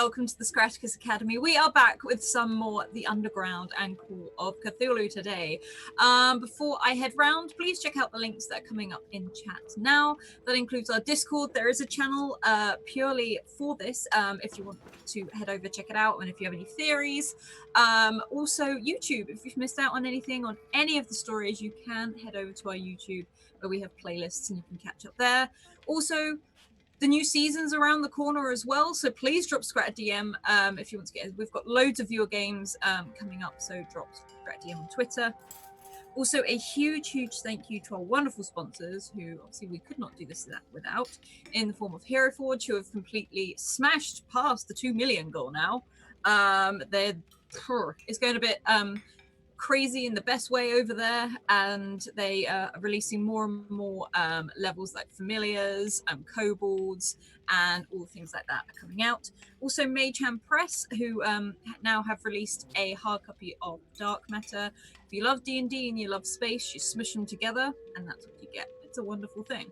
welcome to the Scratticus Academy. We are back with some more The Underground and Call of Cthulhu today. Before I head round, please check out the links that are coming up in chat now. That includes our Discord. There is a channel purely for this, if you want to head over, check it out, and if you have any theories. Also, YouTube. If you've missed out on anything on any of the stories, you can head over to our YouTube, where we have playlists and you can catch up there. Also, the new season's around the corner as well, so please drop Scrat a DM if you want to get. We've got loads of your games coming up, so drop Scrat a DM on Twitter. Also, a huge thank you to our wonderful sponsors, who obviously we could not do this without, in the form of Hero Forge, who have completely smashed past the 2 million goal now. It's going a bit crazy in the best way over there, and they are releasing more and more levels like familiars, kobolds, and all things like that are coming out. Also, Magehand Press, who now have released a hard copy of Dark Matter. If you love D&D and you love space, you smush them together, and that's what you get. It's a wonderful thing.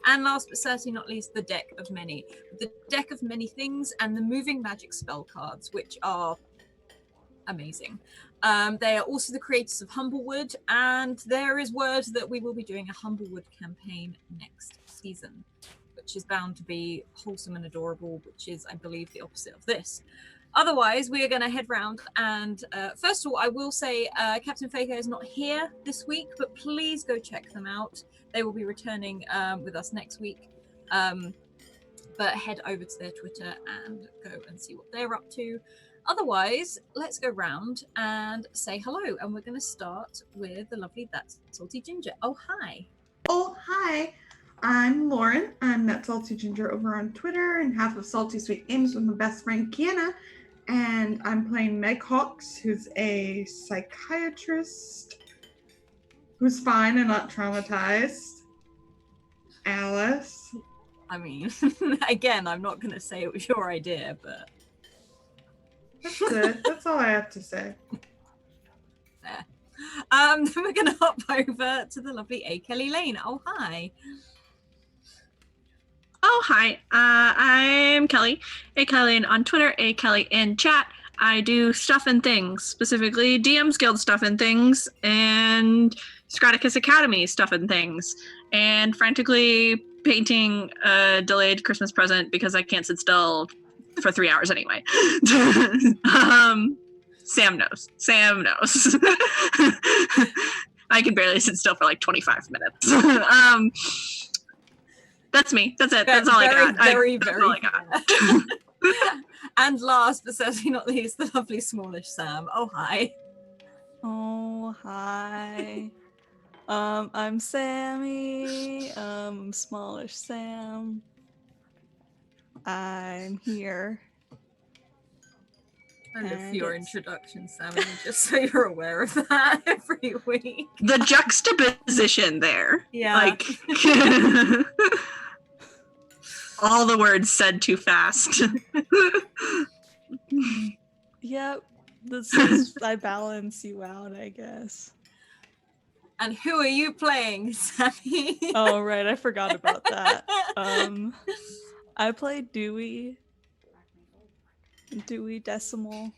And last but certainly not least, the Deck of Many. The Deck of Many Things and the Moving Magic spell cards, which are amazing. They are also the creators of Humblewood, and there is word that we will be doing a Humblewood campaign next season, which is bound to be wholesome and adorable, which is, I believe, the opposite of this. Otherwise, we are going to head round, and first of all, I will say Captain Faker is not here this week, but please go check them out. They will be returning with us next week. But head over to their Twitter and go and see what they're up to. Otherwise, let's go round and say hello. And we're going to start with the lovely That's Salty Ginger. Oh, hi. Oh, hi. I'm Lauren. I'm That Salty Ginger over on Twitter and half of Salty Sweet Games with my best friend Kiana. And I'm playing Meg Hawks, who's a psychiatrist who's fine and not traumatized. Alice. I mean, again, I'm not going to say it was your idea, but... That's it. That's all I have to say. Fair. Then we're going to hop over to the lovely A. Kelly Lane. Oh, hi. Oh, hi. I'm Kelly. A. Kelly Lane on Twitter, A. Kelly in chat. I do stuff and things, specifically DM's Guild stuff and things, and Scratticus Academy stuff and things, and frantically painting a delayed Christmas present because I can't sit still for 3 hours anyway. Sam knows. I can barely sit still for like 25 minutes. That's me. That's it. That's all I got. That's all I got. And last but certainly not least, the lovely smallish Sam. Oh, hi. Oh, hi. I'm Sammy. Smallish Sam. I'm here. I love your introduction, Sammy, just so you're aware of that every week. The juxtaposition there. Yeah. Like, all the words said too fast. Yep. This is, I balance you out, I guess. And who are you playing, Sammy? Oh, right. I forgot about that. I play Dewey Decimal.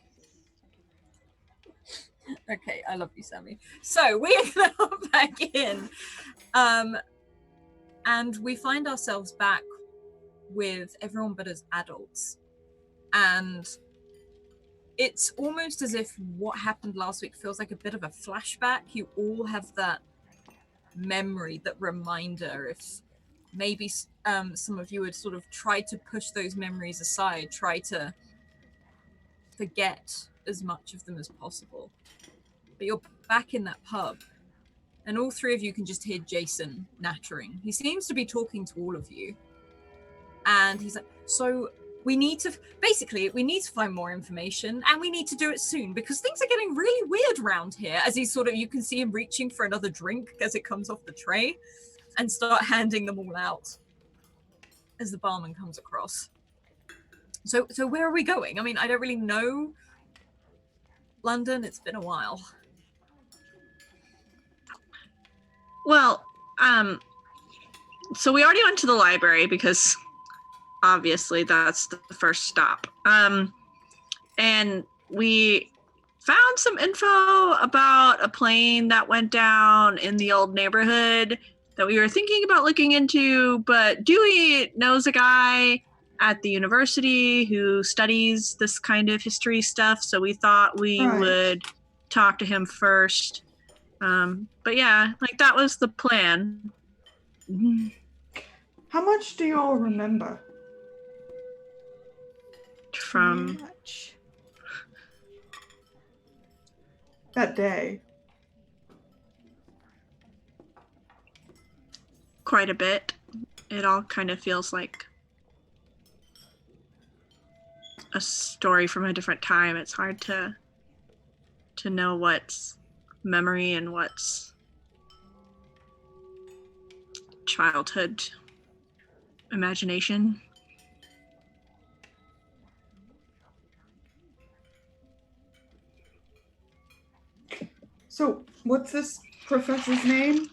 Okay, I love you, Sammy. So we're gonna hop back in, and we find ourselves back with everyone but as adults, and it's almost as if what happened last week feels like a bit of a flashback. You all have that memory, that reminder. If maybe some of you would sort of try to push those memories aside, try to forget as much of them as possible. But you're back in that pub, and all three of you can just hear Jason nattering. He seems to be talking to all of you. And he's like, so we need to find more information, and we need to do it soon because things are getting really weird around here. As he's sort of, you can see him reaching for another drink as it comes off the tray and start handing them all out as the barman comes across. So where are we going? I mean, I don't really know London. It's been a while. Well, so we already went to the library because obviously that's the first stop. And we found some info about a plane that went down in the old neighborhood that we were thinking about looking into, but Dewey knows a guy at the university who studies this kind of history stuff, so we thought we Right. would talk to him first. But yeah, like that was the plan. How much do you all remember? From Much. That day? quite a bit. It all kind of feels like a story from a different time. It's hard to know what's memory and what's childhood imagination. So, what's this professor's name?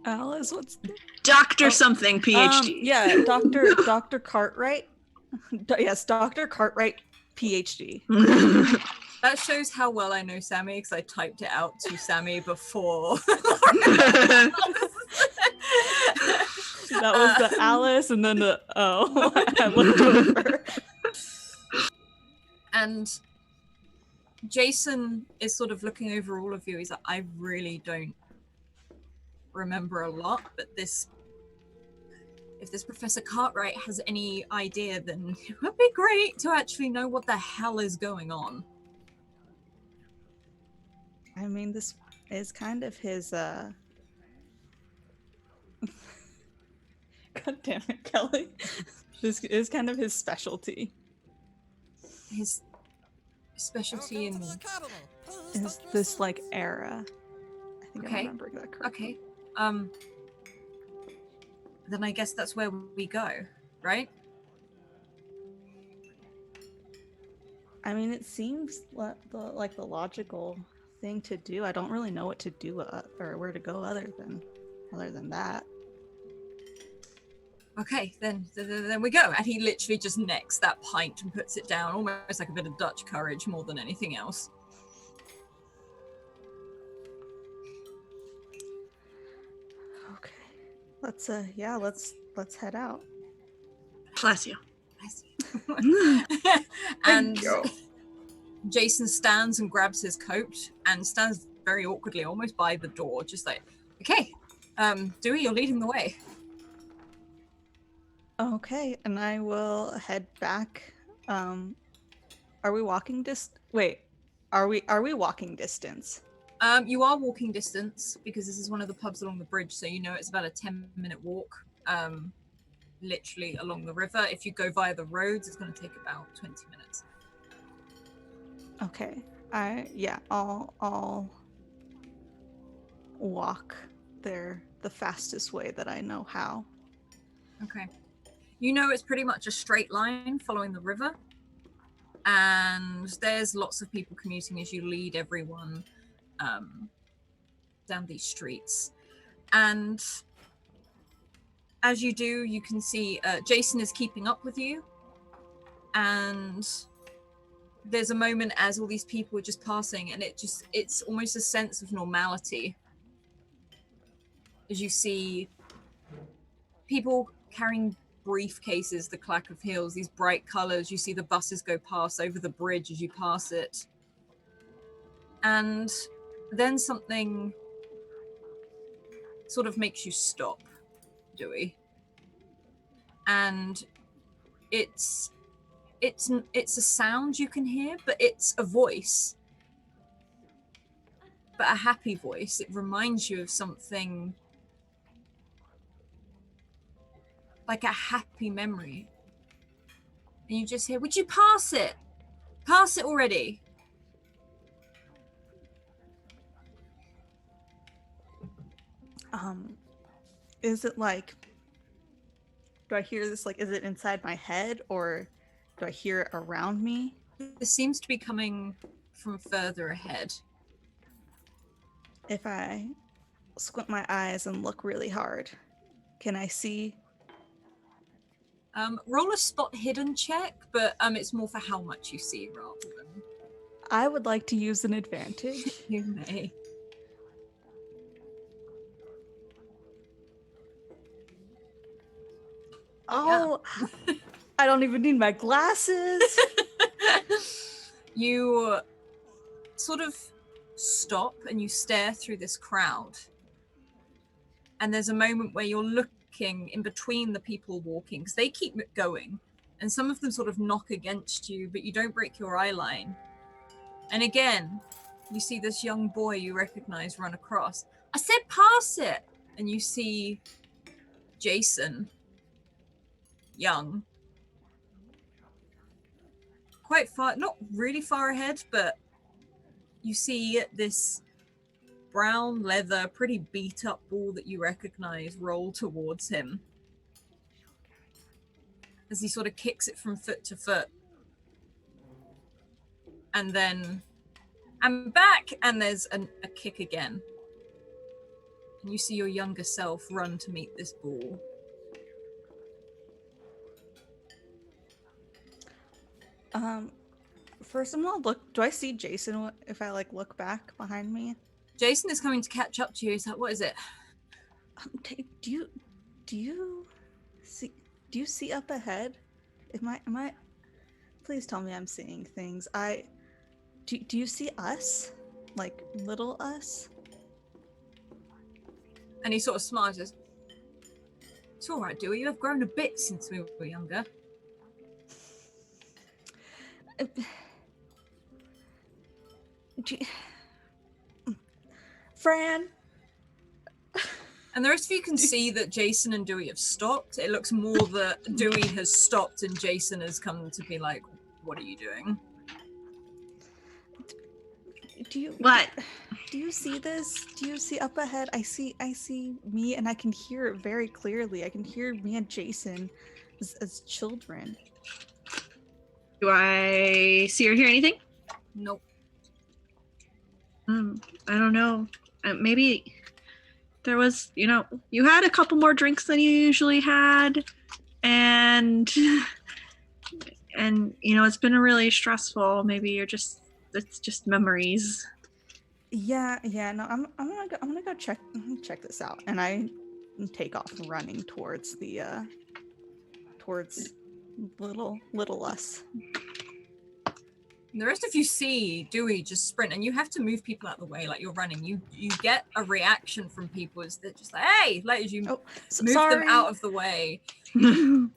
Alice, what's Dr. something, PhD. yeah, Dr. Cartwright. Yes, Dr. Cartwright, PhD. That shows how well I know Sammy because I typed it out to Sammy before. That was the Alice and then the O. I looked over. And Jason is sort of looking over all of you. He's like, I really don't remember a lot, but if this Professor Cartwright has any idea, then it would be great to actually know what the hell is going on. I mean, this is kind of his, God damn it, Kelly. This is kind of his specialty. His specialty in... Is this, like, era. I think Okay. I remember that correctly. Okay. Then I guess that's where we go, right? I mean, it seems like the logical thing to do. I don't really know what to do or where to go other than that. Okay, then we go. And he literally just necks that pint and puts it down, almost like a bit of Dutch courage more than anything else. Okay. Let's head out. Bless you. And Thank you. Jason stands and grabs his coat and stands very awkwardly, almost by the door, just like, okay, Dewey, you're leading the way. Okay, and I will head back. Are we walking Are we walking distance? You are walking distance because this is one of the pubs along the bridge, so you know it's about a 10-minute walk, literally along the river. If you go via the roads, it's going to take about 20 minutes. Okay. I'll walk there the fastest way that I know how. Okay. You know it's pretty much a straight line following the river, and there's lots of people commuting as you lead everyone down these streets. And as you do, you can see Jason is keeping up with you, and there's a moment as all these people are just passing, and it's almost a sense of normality as you see people carrying briefcases, the clack of heels, these bright colors. You see the buses go past over the bridge as you pass it, and then something sort of makes you stop, Dewey. And it's a sound you can hear, but it's a voice, but a happy voice. It reminds you of something, like a happy memory. And you just hear, would you pass it? Pass it already. Is it like, do I hear this, like, is it inside my head or do I hear it around me? This seems to be coming from further ahead. If I squint my eyes and look really hard, Can I see? Roll a spot hidden check, but it's more for how much you see rather than I would like to use an advantage. you may. Oh, I don't even need my glasses. You sort of stop and you stare through this crowd. And there's a moment where you're looking in between the people walking, because they keep going. And some of them sort of knock against you, but you don't break your eye line. And again, you see this young boy you recognize run across. I said pass it! And you see Jason, young, quite far, not really far ahead, but you see this brown leather, pretty beat up ball that you recognize roll towards him as he sort of kicks it from foot to foot. And then I'm back, and there's a kick again. And you see your younger self run to meet this ball. First I'm gonna look. Do I see Jason if I like look back behind me? Jason is coming to catch up to you. He's like, what is it? Do you see up ahead? Am I? Please tell me I'm seeing things. Do you see us? Like little us? And he sort of smiles. Says, it's all right, Dewey. You have grown a bit since we were younger. Fran. And the rest of you can see that Jason and Dewey have stopped. It looks more that Dewey has stopped and Jason has come to be like, what are you doing? What? Do you see this? Do you see up ahead? I see me, and I can hear it very clearly. I can hear me and Jason as children. Do I see or hear anything? Nope. I don't know. Maybe there was, you had a couple more drinks than you usually had, and it's been really stressful. Maybe it's just memories. Yeah. No, I'm gonna go check this out, and I take off running towards the towards little us. And the rest of you see Dewey just sprint, and you have to move people out of the way like you're running. You get a reaction from people as they're just like, hey, like as you move them out of the way. And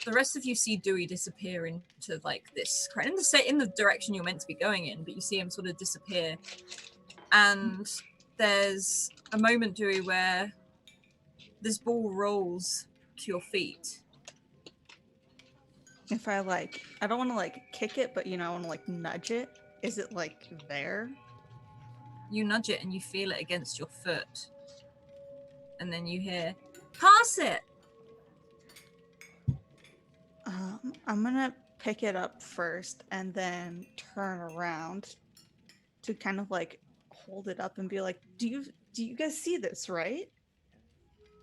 the rest of you see Dewey disappear into like this crowd, in the direction you're meant to be going in, but you see him sort of disappear. And there's a moment, Dewey, where this ball rolls to your feet. If I don't want to kick it, but I want to nudge it. Is it there? You nudge it and you feel it against your foot. And then you hear, pass it! I'm gonna pick it up first and then turn around to kind of hold it up and be like, do you guys see this, right?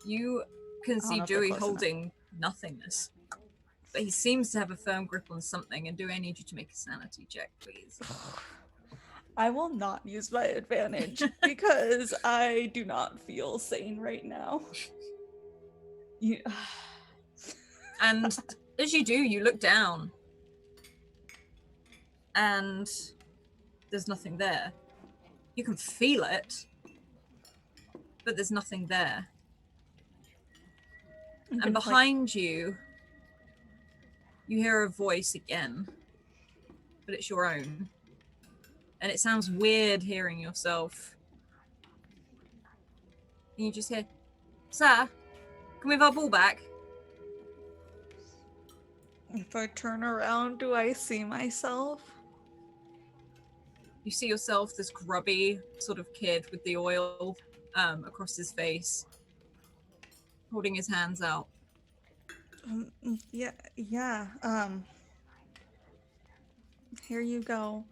You can see Dewey holding nothingness. But he seems to have a firm grip on something. And Dewey, I need you to make a sanity check, please. I will not use my advantage because I do not feel sane right now. And as you do, you look down. And there's nothing there. You can feel it. But there's nothing there. And behind you, you hear a voice again, but it's your own. And it sounds weird hearing yourself. And you just hear, sir, can we have our ball back? If I turn around, do I see myself? You see yourself, this grubby sort of kid with the oil across his face, holding his hands out. Yeah. Here you go.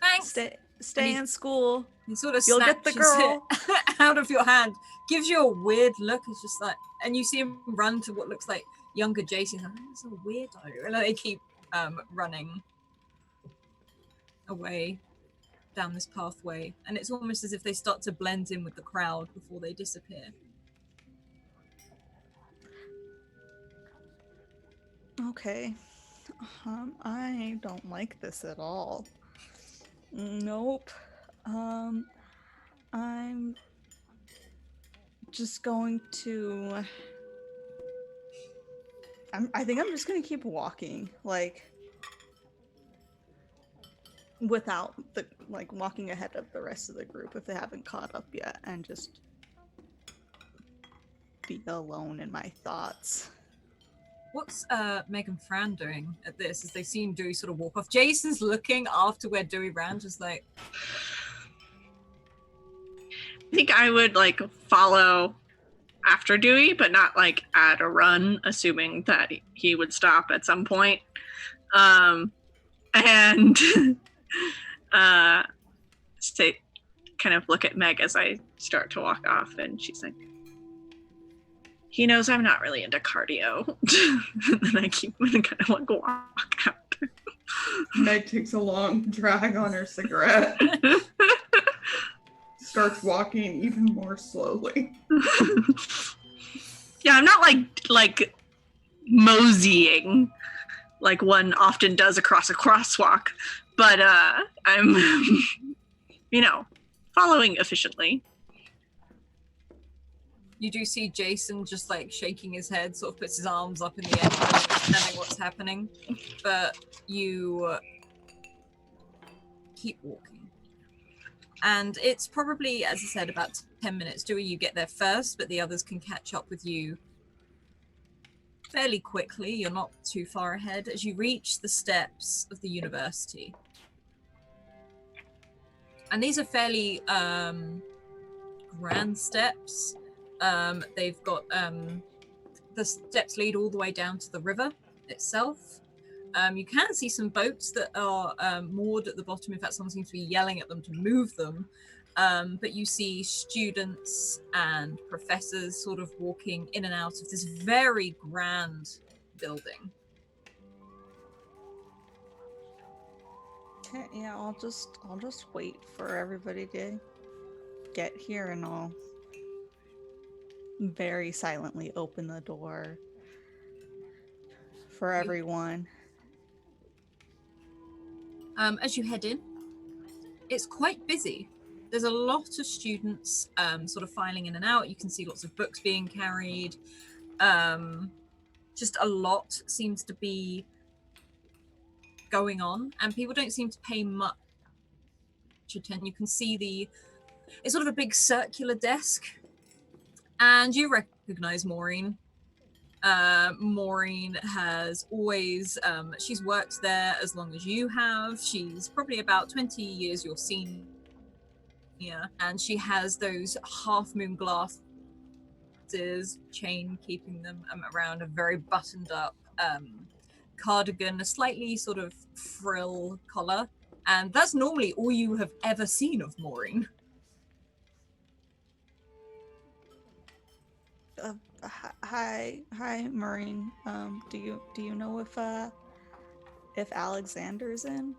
Thanks. Stay in school. He sort of You'll get the girl it out of your hand, gives you a weird look. It's just like, and you see him run to what looks like younger Jason. He's like, that's a weirdo. And they keep running away down this pathway, and it's almost as if they start to blend in with the crowd before they disappear. Okay. I don't like this at all. Nope. I'm just going to... I think I'm just going to keep walking, like, without the, like, walking ahead of the rest of the group if they haven't caught up yet, and just be alone in my thoughts. What's Meg and Fran doing at this as they see Dewey sort of walk off? Jason's looking after where Dewey ran, just like... I think I would, like, follow after Dewey, but not, like, at a run, assuming that he would stop at some point. And kind of look at Meg as I start to walk off, and she's like, he knows I'm not really into cardio. And then I keep kind of like walk out. Meg takes a long drag on her cigarette. Starts walking even more slowly. Yeah, I'm not like moseying like one often does across a crosswalk, but I'm following efficiently. You do see Jason just like shaking his head, sort of puts his arms up in the air, not understanding what's happening, but you keep walking. And it's probably, as I said, about 10 minutes. Dewey, you get there first, but the others can catch up with you fairly quickly. You're not too far ahead as you reach the steps of the university. And these are fairly grand steps. They've got the steps lead all the way down to the river itself. You can see some boats that are moored at the bottom. In fact, someone seems to be yelling at them to move them. But you see students and professors sort of walking in and out of this very grand building. Okay, yeah, I'll just wait for everybody to get here, and I'll very silently open the door for everyone. As you head in, it's quite busy. There's a lot of students sort of filing in and out. You can see lots of books being carried. Just a lot seems to be going on, and people don't seem to pay much attention. You can see it's sort of a big circular desk, and you recognize Maureen. Maureen has always, she's worked there as long as you have. She's probably about 20 years your senior, and she has those half-moon glasses, chain keeping them around, a very buttoned up cardigan, a slightly sort of frill collar, and that's normally all you have ever seen of Maureen. Hi, Maureen. Do you know if Alexander's in?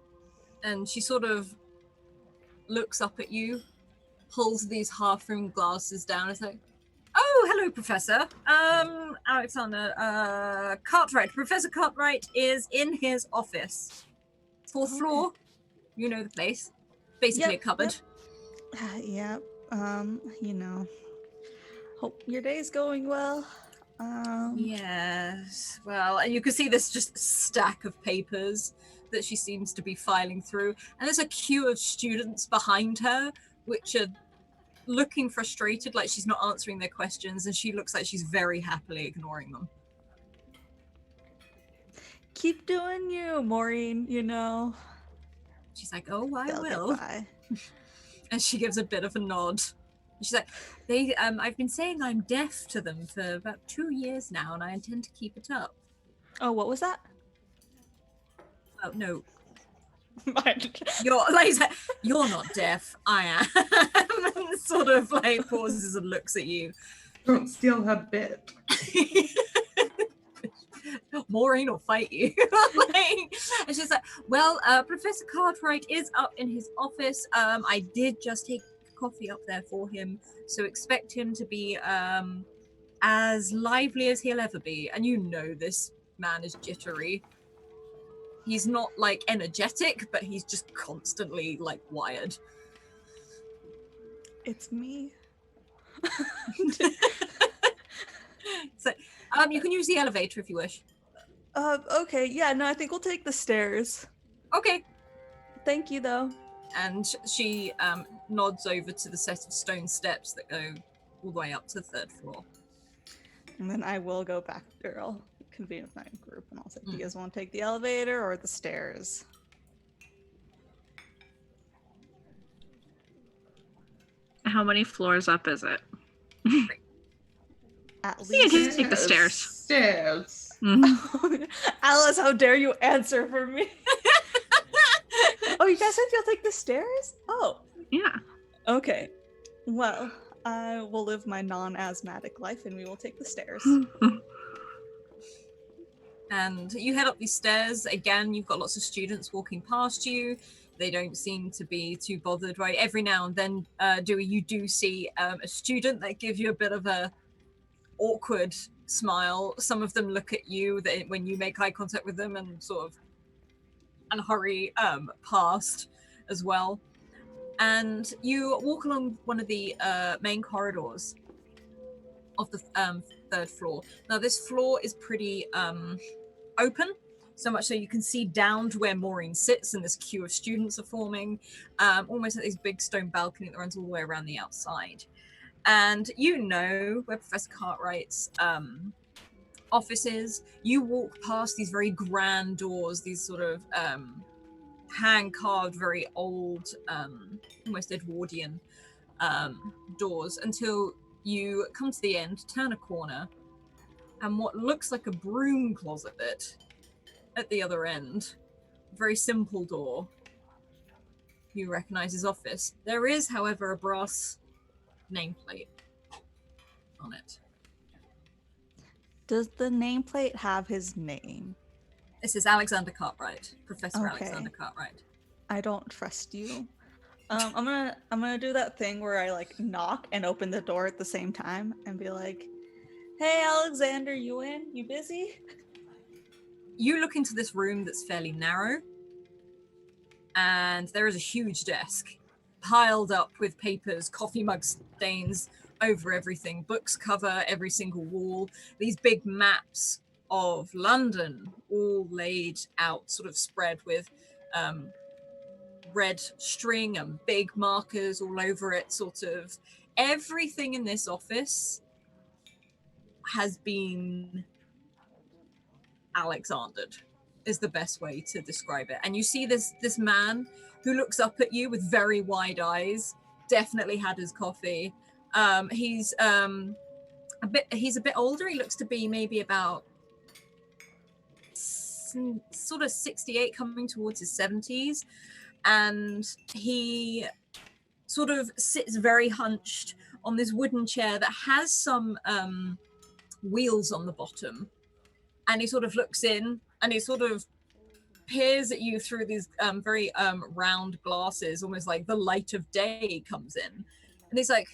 And she sort of looks up at you, pulls these half-room glasses down, and is like, "Oh, hello, Professor. Alexander. Cartwright. Professor Cartwright is in his office, fourth floor. You know the place. Basically, a cupboard." Yep. Hope your day's going well. Yes. Well, and you can see this just stack of papers that she seems to be filing through, and there's a queue of students behind her, which are looking frustrated, like she's not answering their questions, and she looks like she's very happily ignoring them. Keep doing you, Maureen. She's like, "Oh, I They'll will." get by. And she gives a bit of a nod. She's like, I've been saying I'm deaf to them for about 2 years now, and I intend to keep it up. Oh, what was that? Oh, no. You're not deaf. I am. And sort of like pauses and looks at you. Don't steal her bit. Maureen will fight you. And she's like, well, Professor Cartwright is up in his office. I did just take coffee up there for him, so expect him to be as lively as he'll ever be. And you know this man is jittery. He's not like energetic, but he's just constantly like wired. It's me. So, you can use the elevator if you wish. Okay, yeah, no, I think we'll take the stairs. Okay. Thank you, though. And she nods over to the set of stone steps that go all the way up to the 3rd floor. And then I will go back, or I'll convene with my group, and I'll say, do you guys want to take the elevator or the stairs? How many floors up is it? At You least. can take the stairs. Stairs. Mhm. Alice, how dare you answer for me? Oh, you guys said you'll take the stairs? Oh. Yeah. Okay. Well, I will live my non-asthmatic life and we will take the stairs. And you head up these stairs. Again, you've got lots of students walking past you. They don't seem to be too bothered, right? Every now and then, Dewey, you do see a student that gives you a bit of a awkward smile. Some of them look at you when you make eye contact with them and sort of hurry past as well. And you walk along one of the main corridors of the 3rd floor. Now, this floor is pretty open, so much so you can see down to where Maureen sits, and this queue of students are forming, almost like this big stone balcony that runs all the way around the outside. And you know where Professor Cartwright's office is. You walk past these very grand doors, these sort of hand-carved, very old, almost Edwardian doors, until you come to the end, turn a corner, and what looks like a broom closet at the other end, very simple door, you recognize his office. There is, however, a brass nameplate on it. Does the nameplate have his name? This is Alexander Cartwright, Professor Okay. Alexander Cartwright. I don't trust you. I'm gonna do that thing where I like knock and open the door at the same time and be like, "Hey, Alexander, you in? You busy?" You look into this room that's fairly narrow, and there is a huge desk piled up with papers, coffee mug stains over everything, books cover every single wall, these big maps of London all laid out, sort of spread with red string and big markers all over it. Sort of everything in this office has been Alexandered, is the best way to describe it. And you see this man who looks up at you with very wide eyes, definitely had his coffee. He's a bit older. He looks to be maybe about sort of 68, coming towards his 70s. And he sort of sits very hunched on this wooden chair that has some wheels on the bottom. And he sort of looks in and he sort of peers at you through these very round glasses, almost like the light of day comes in. And he's like,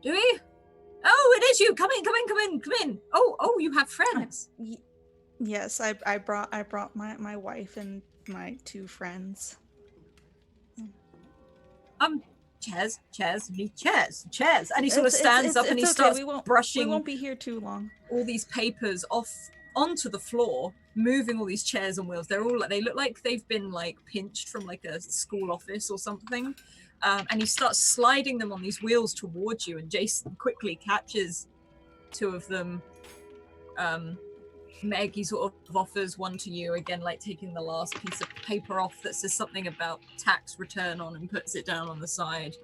Dewey? Oh, it is you. Come in. Oh, you have friends. Yes, I brought my wife and my 2 friends. Chairs. And he sort of stands up and he starts brushing. We won't be here too long. All these papers off onto the floor, moving all these chairs on wheels. They look like they've been like pinched from like a school office or something. And he starts sliding them on these wheels towards you, and Jason quickly catches 2 of them. Meg, he sort of offers one to you, again, like taking the last piece of paper off that says something about tax return on, and puts it down on the side.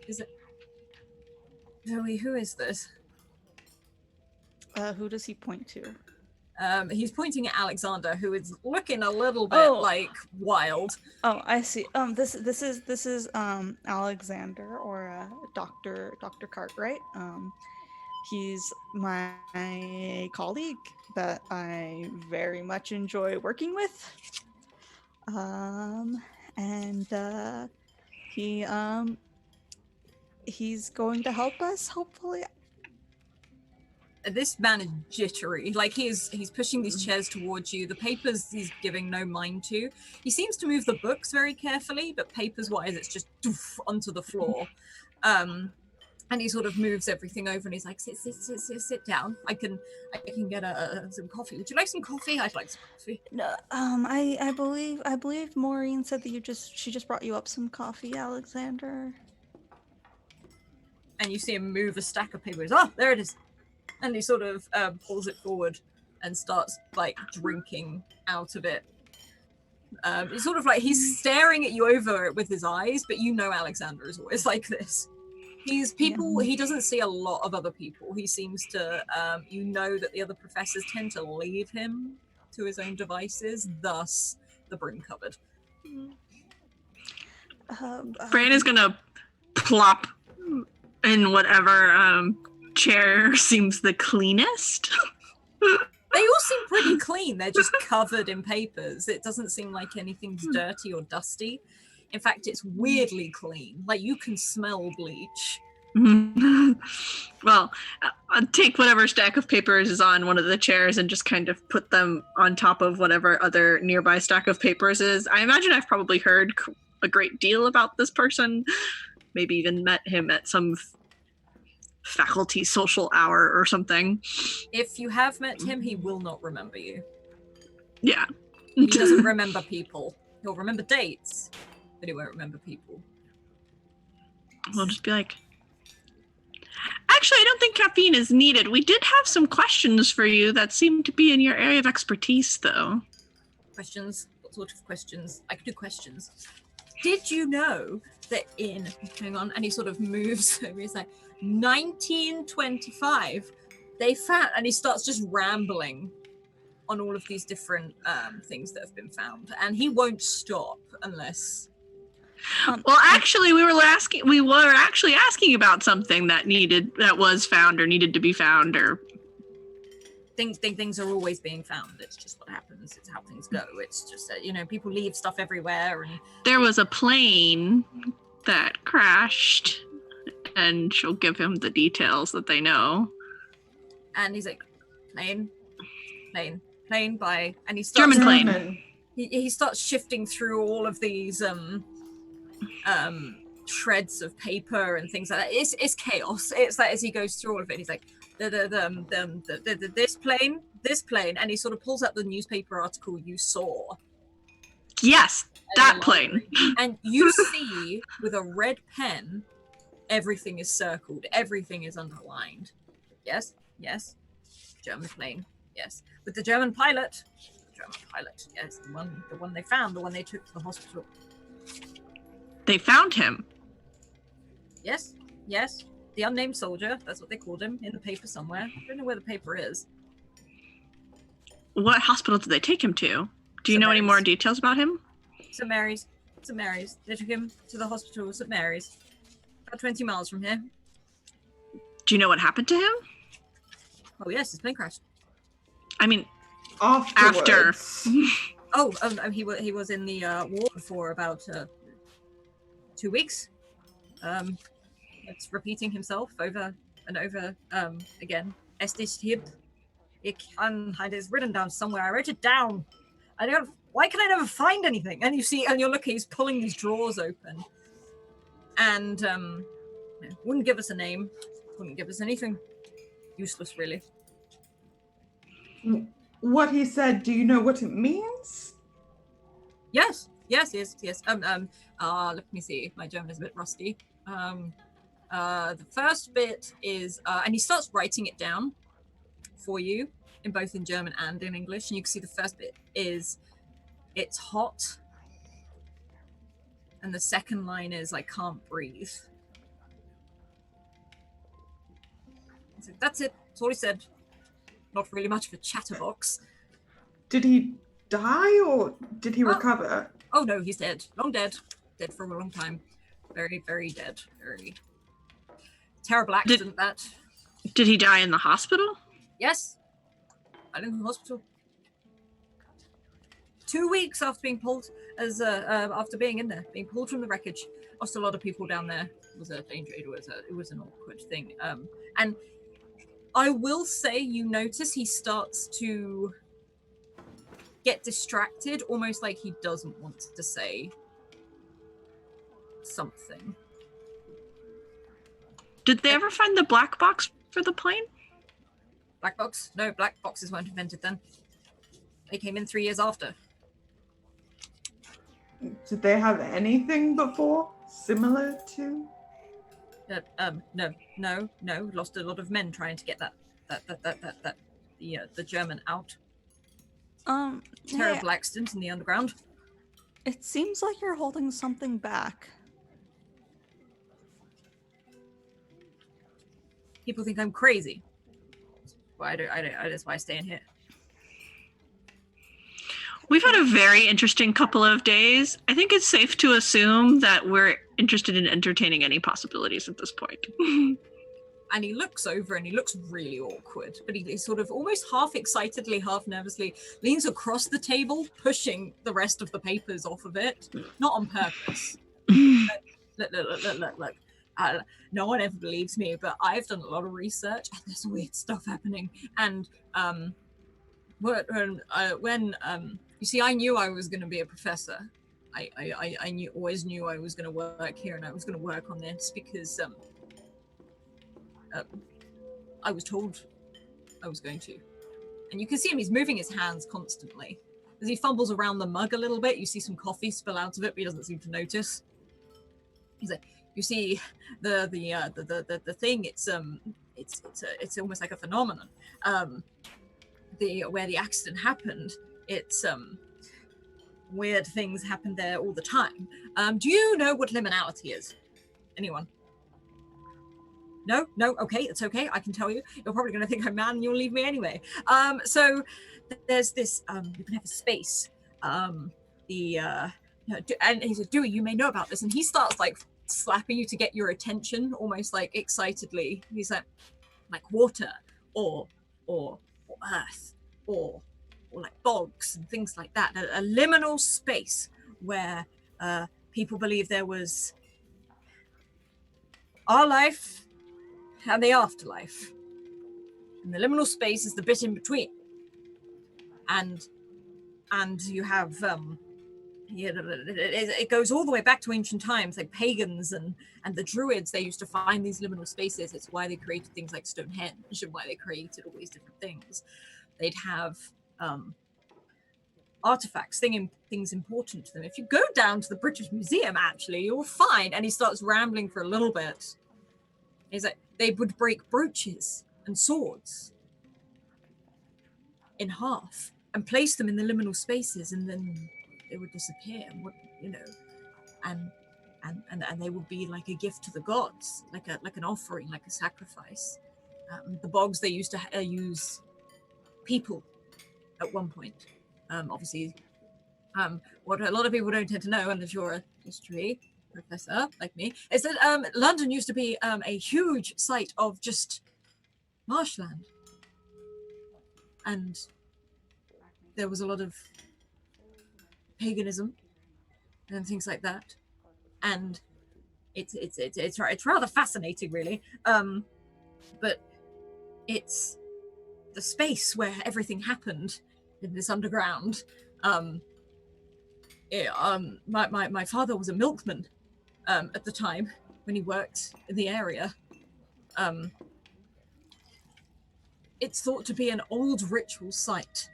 Is it... Zoe, who is this? Who does he point to? He's pointing at Alexander, who is looking a little bit like wild. Oh, I see. This is Alexander, or Dr. Cartwright. He's my colleague that I very much enjoy working with. And he's going to help us, hopefully. This man is jittery. Like he's pushing these chairs towards you. The papers he's giving no mind to. He seems to move the books very carefully, but papers wise, it's just doof onto the floor. And he sort of moves everything over, and he's like, sit down. I can get some coffee. Would you like some coffee? I'd like some coffee. No, I believe Maureen said that she just brought you up some coffee, Alexander. And you see him move a stack of papers. Oh, there it is. And he sort of pulls it forward and starts like drinking out of it. It's sort of like he's staring at you over it with his eyes, but you know Alexander is always like this. He doesn't see a lot of other people. He seems to, you know that the other professors tend to leave him to his own devices, thus the broom cupboard. Bran is gonna plop in whatever chair seems the cleanest. They all seem pretty clean. They're just covered in papers. It doesn't seem like anything's dirty or dusty. In fact, it's weirdly clean. Like you can smell bleach. Well, I'll take whatever stack of papers is on one of the chairs and just kind of put them on top of whatever other nearby stack of papers is. I imagine I've probably heard a great deal about this person. Maybe even met him at some faculty social hour or something. If you have met him, he will not remember you. Yeah. He doesn't remember people. He'll remember dates, but he won't remember people. We'll just be like, actually, I don't think caffeine is needed. We did have some questions for you that seem to be in your area of expertise, though. Questions? What sort of questions? I could do questions. Did you know that hang on, and he sort of moves over, he's like, 1925, they found, and he starts just rambling on all of these different things that have been found, and he won't stop unless... well, actually, we were actually asking about something that was found or needed to be found, or things are always being found. It's just what happens. It's how things go. It's just that, people leave stuff everywhere, and there was a plane that crashed, and she'll give him the details that they know. And he's like, plane by, and he starts German plane. He starts shifting through all of these shreds of paper and things like that. It's chaos. It's like as he goes through all of it, he's like, this plane, and he sort of pulls out the newspaper article you saw. Yes, that plane. And you see with a red pen, everything is circled, everything is underlined. Yes, German plane. Yes, with the German pilot. Yes, the one they found, the one they took to the hospital. They found him. Yes, the unnamed soldier. That's what they called him in the paper somewhere. I don't know where the paper is. What hospital did they take him to? Do you know any more details about him? St. Mary's. They took him to the hospital of St. Mary's. About 20 miles from here. Do you know what happened to him? Oh, yes, his plane crashed. I mean, afterwards. after. He was in the ward for about 2 weeks. It's repeating himself over and over again. Es ist hier. It is written down somewhere. I wrote it down. Why can I never find anything? And you're looking, he's pulling these drawers open. And wouldn't give us a name. Wouldn't give us anything. Useless, really. What he said, do you know what it means? Yes. Let me see. My German is a bit rusty. The first bit is, and he starts writing it down for you, in both in German and in English. And you can see the first bit is, it's hot. And the second line is, I can't breathe. So that's it. That's all he said. not really much of a chatterbox. Did he die or did he Oh. recover? Oh no, he's dead. Long dead. Dead for a long time. Very, very dead. Very terrible accident, that. Did he die in the hospital? Yes. I in the hospital. 2 weeks after being pulled, after being in there, being pulled from the wreckage. Lost a lot of people down there. It was a danger. It was an awkward thing. And I will say, you notice he starts to get distracted, almost like he doesn't want to say something. Did they ever find the black box for the plane? Black box? No, black boxes weren't invented then. They came in 3 years after. Did they have anything before similar to? No. Lost a lot of men trying to get the German out. Terrible accident in the underground. It seems like you're holding something back. People think I'm crazy. Well, that's why I stay in here. We've had a very interesting couple of days. I think it's safe to assume that we're interested in entertaining any possibilities at this point. And he looks over and he looks really awkward, but he sort of almost half excitedly, half nervously leans across the table, pushing the rest of the papers off of it. Not on purpose. Look. No one ever believes me, but I've done a lot of research and there's weird stuff happening. And when you see, I knew I was going to be a professor. I always knew I was going to work here and I was going to work on this because I was told I was going to. And you can see him, he's moving his hands constantly. As he fumbles around the mug a little bit, you see some coffee spill out of it, but he doesn't seem to notice. He's like, you see the thing, it's almost like a phenomenon. Where the accident happened, it's weird things happen there all the time. Do you know what liminality is? Anyone? No, okay, it's okay, I can tell you. You're probably going to think I'm mad and you'll leave me anyway. So there's this, you can have a space. And he said, Dewey, you may know about this. And he starts like slapping you to get your attention, almost like excitedly. He's like water or earth or like bogs and things like that. A liminal space where people believe there was our life and the afterlife. And the liminal space is the bit in between. And you have it goes all the way back to ancient times, like pagans and the druids. They used to find these liminal spaces. It's why they created things like Stonehenge and why they created all these different things. They'd have artifacts, things important to them. If you go down to the British Museum, actually, you'll find, and he starts rambling for a little bit. He's like, they would break brooches and swords in half and place them in the liminal spaces, and then they would disappear. And they would be like a gift to the gods, like an offering, like a sacrifice. The bogs, they used to use people at one point. Obviously, what a lot of people don't tend to know, unless you're a history professor like me, is that London used to be a huge site of just marshland, and there was a lot of paganism and things like that, and it's rather fascinating, really. But it's the space where everything happened in this underground. My father was a milkman at the time when he worked in the area. It's thought to be an old ritual site.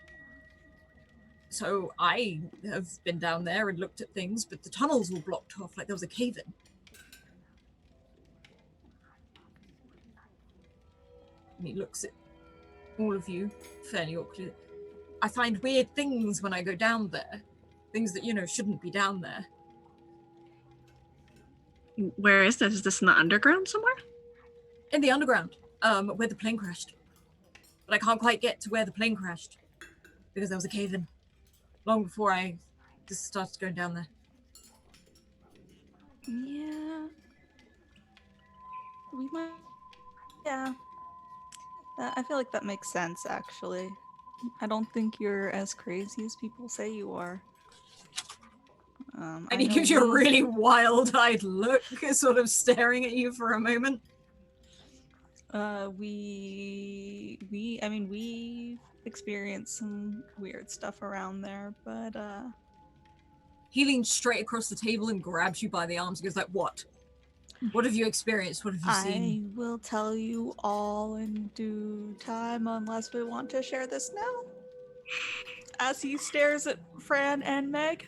So I have been down there and looked at things, but the tunnels were blocked off like there was a cave-in. And he looks at all of you fairly awkwardly. I find weird things when I go down there. Things that, shouldn't be down there. Where is this? Is this in the underground somewhere? In the underground, where the plane crashed but I can't quite get to where the plane crashed because there was a cave in long before I just started going down there. Yeah. We might. Yeah. I feel like that makes sense, actually. I don't think you're as crazy as people say you are. And I he know gives you a really wild-eyed look, sort of staring at you for a moment. we've experienced some weird stuff around there, but He leans straight across the table and grabs you by the arms and goes like, what? What have you experienced? What have you seen? I will tell you all in due time unless we want to share this now. As he stares at Fran and Meg.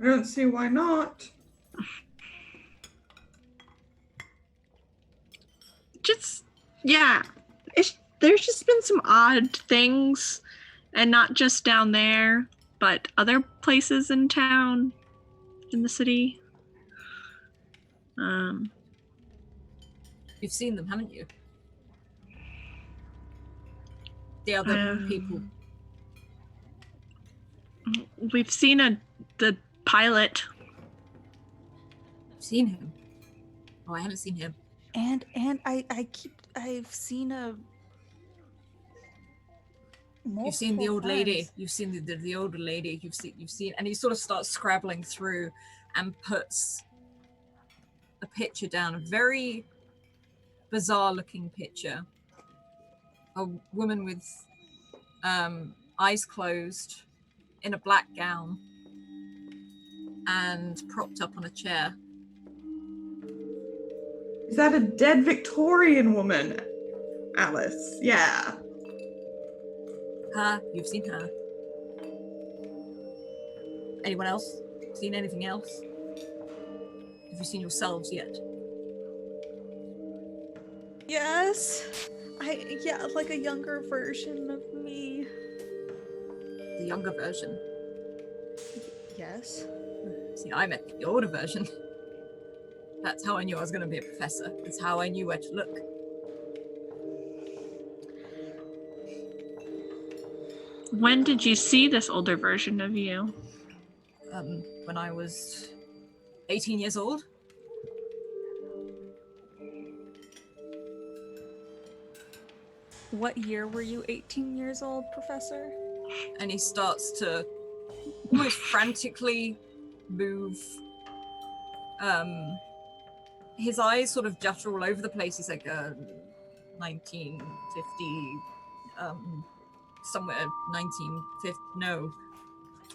I don't see why not. Just, yeah. There's just been some odd things, and not just down there, but other places in town, in the city. You've seen them, haven't you? The other people. We've seen the pilot. Seen him? Oh, I haven't seen him. And I've seen a You've seen the multiple old lady. times. You've seen the older lady. You've seen, and he sort of starts scrabbling through and puts a picture down, a very bizarre-looking picture. A woman with eyes closed, in a black gown, and propped up on a chair. Is that a dead Victorian woman, Alice? Yeah. Her. You've seen her. Anyone else? Seen anything else? Have you seen yourselves yet? Yes. Like a younger version of me. The younger version. Yes. See, I met the older version. That's how I knew I was going to be a professor. That's how I knew where to look. When did you see this older version of you? When I was 18 years old. What year were you 18 years old, Professor? And he starts to almost frantically move. His eyes sort of jutter all over the place. He's like 1950, somewhere 1950. No,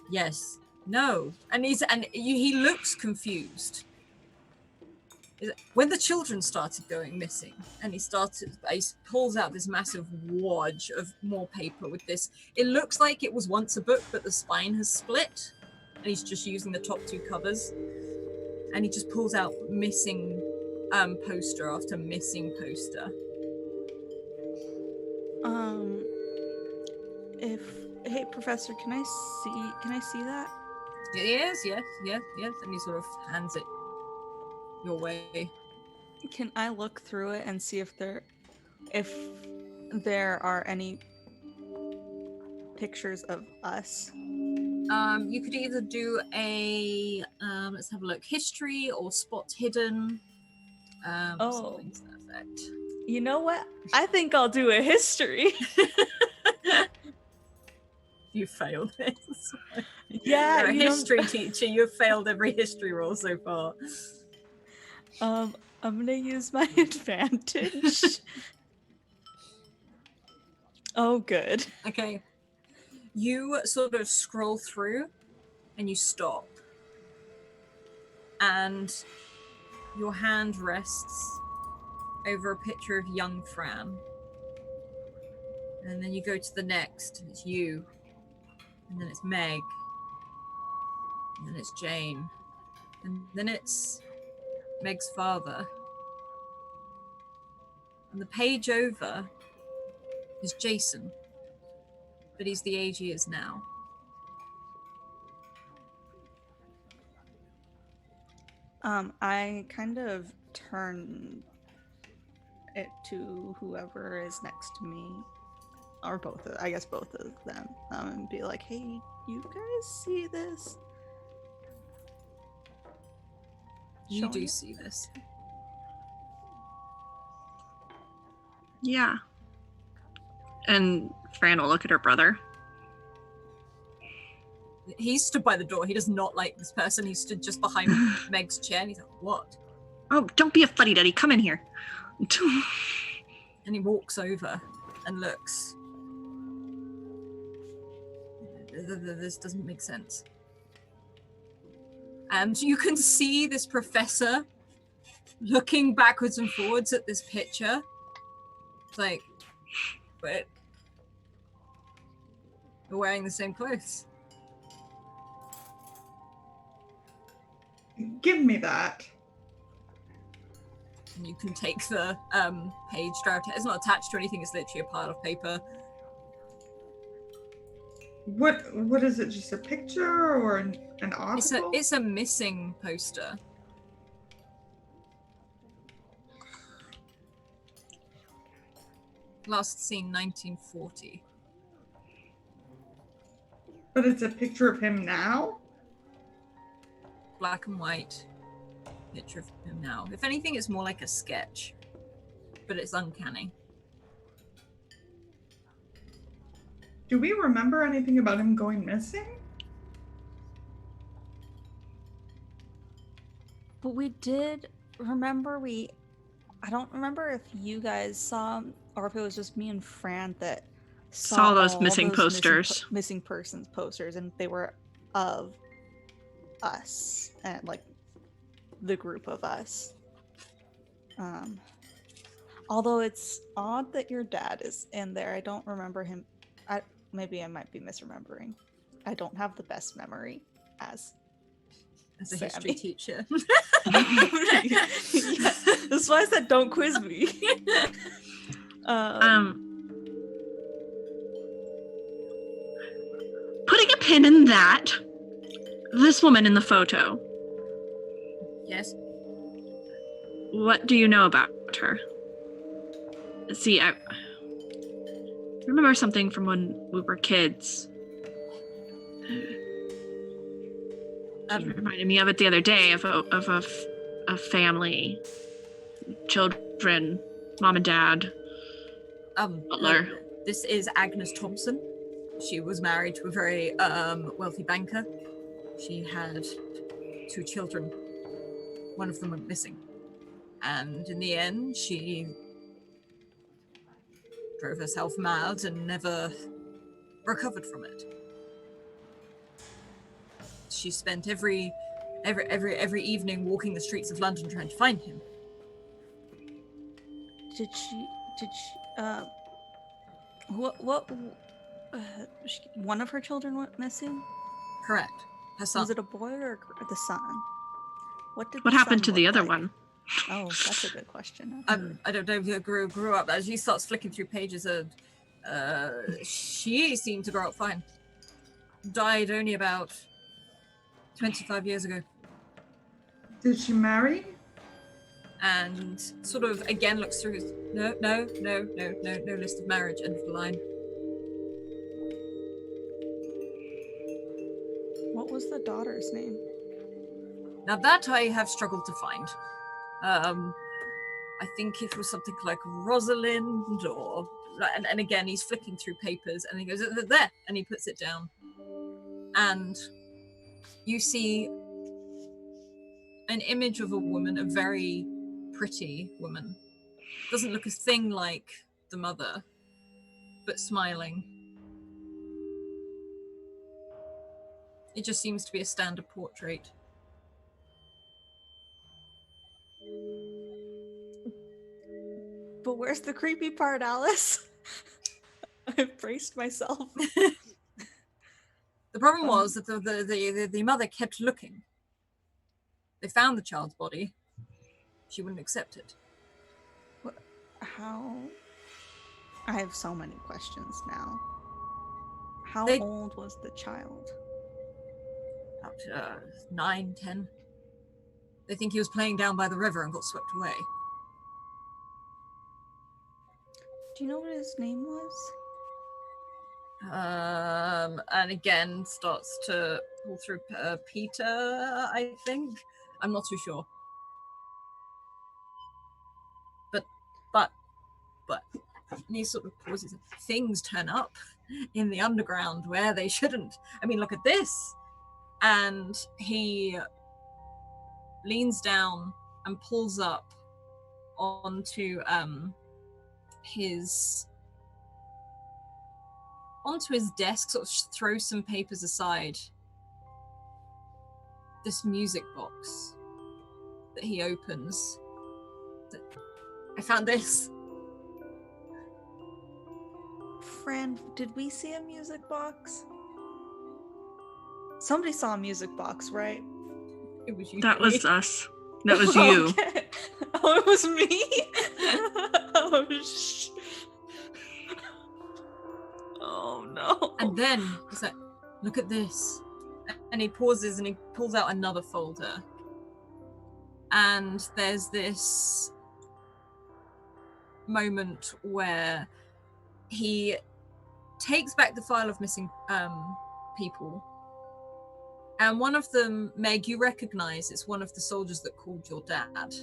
yes, no, and he looks confused. When the children started going missing, and he pulls out this massive wad of more paper with this. It looks like it was once a book, but the spine has split, and he's just using the top two covers. And he just pulls out missing poster after missing poster. Hey, Professor, can I see that? Yes, and he sort of hands it your way. Can I look through it and see if there are any pictures of us? You could either do a let's have a look, history or spot hidden. Something to that effect. You know what? I think I'll do a history. You failed this. Yeah, you're a history teacher. You've failed every history roll so far. I'm gonna use my advantage. Oh, good. Okay. You sort of scroll through and you stop. And your hand rests over a picture of young Fran. And then you go to the next, and it's you. And then it's Meg. And then it's Jane. And then it's Meg's father. And the page over is Jason. But he's the age he is now. I kind of turn it to whoever is next to me, or both. I guess both of them, and be like, "Hey, you guys see this?" You Showing do it. see this. Yeah. And Fran will look at her brother. He stood by the door. He does not like this person. He stood just behind Meg's chair, and he's like, "What?" Oh, don't be a fuddy-duddy. Come in here. And he walks over and looks. This doesn't make sense. And you can see this professor looking backwards and forwards at this picture. It's like, but we're wearing the same clothes. Give me that. And you can take the page drive. It's not attached to anything. It's literally a pile of paper. What is it? Just a picture or an article? It's a missing poster. Last seen 1940. But it's a picture of him now? Black and white picture of him now. If anything, it's more like a sketch, but it's uncanny. Do we remember anything about him going missing? But we did remember I don't remember if you guys saw or if it was just me and Fran that Saw those all missing posters. Missing persons posters, and they were of us and like the group of us. Although it's odd that your dad is in there. I don't remember him. Maybe I might be misremembering. I don't have the best memory as a Sammy. history teacher. Yeah, that's why I said don't quiz me. Putting a pin in that, this woman in the photo, Yes. what do you know about her? See, I remember something from when we were kids. You reminded me of it the other day, of a family, children, mom and dad, butler. This is Agnes Thompson. She was married to a very wealthy banker. She had 2 children. One of them went missing. And in the end, she drove herself mad and never recovered from it. She spent every evening walking the streets of London trying to find him. Did she one of her children went missing? Correct. Her son. Was it a boy or the son? What happened son to the look other like? one? Oh, that's a good question. I don't know if you grew up. As she starts flicking through pages, she seemed to grow up fine. Died only about 25 years ago. Did she marry? And sort of again looks through his no list of marriage, end of the line. What was the daughter's name? Now that I have struggled to find. I think it was something like Rosalind or and again he's flicking through papers and he goes there and he puts it down. And you see an image of a woman, a very pretty woman. Doesn't look a thing like the mother, but smiling. It just seems to be a standard portrait. But where's the creepy part, Alice? I've braced myself. The problem was that the mother kept looking. They found the child's body. She wouldn't accept it. How? I have so many questions now. How old was the child? About 9, 10. They think he was playing down by the river and got swept away. Do you know what his name was? And again starts to pull through Peter, I think. I'm not too sure. But, and he sort of pauses. Things turn up in the underground where they shouldn't. I mean, look at this. And he leans down and pulls up onto his desk, sort of throws some papers aside. This music box that he opens. I found this. Fran, did we see a music box? Somebody saw a music box, right? It was you. That was us. That was you. Okay. Oh, it was me? Oh, no. And then he's like, look at this. And he pauses and he pulls out another folder. And there's this moment where he takes back the file of missing people. And one of them, Meg, you recognize, it's one of the soldiers that called your dad.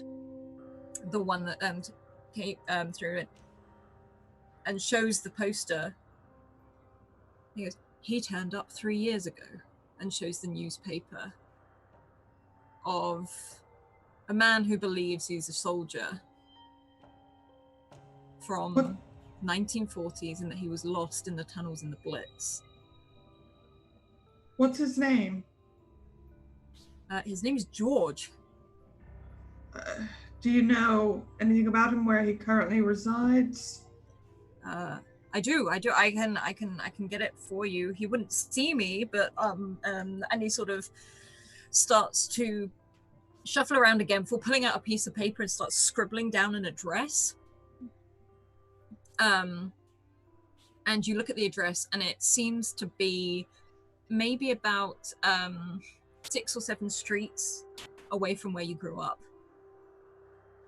The one that came through it. And shows the poster. He goes, he turned up 3 years ago. And shows the newspaper of a man who believes he's a soldier from 1940s and that he was lost in the tunnels in the Blitz. What's his name? His name is George. Do you know anything about him, where he currently resides? I do. I can get it for you. He wouldn't see me, but and he sort of starts to shuffle around again before pulling out a piece of paper and starts scribbling down an address. And you look at the address, and it seems to be maybe about 6 or 7 streets away from where you grew up.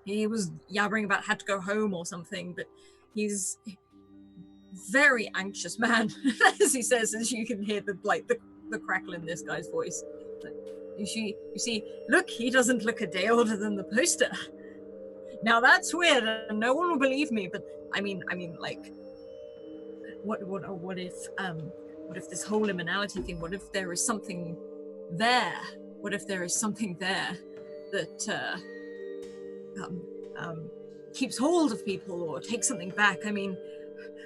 He was yabbering about had to go home or something, but he's very anxious man, as he says, as you can hear the crackle in this guy's voice. But you see, look, he doesn't look a day older than the poster. Now that's weird, and no one will believe me. But I mean, like, what if this whole liminality thing? What if there is something there? What if there is something there that keeps hold of people or takes something back? I mean,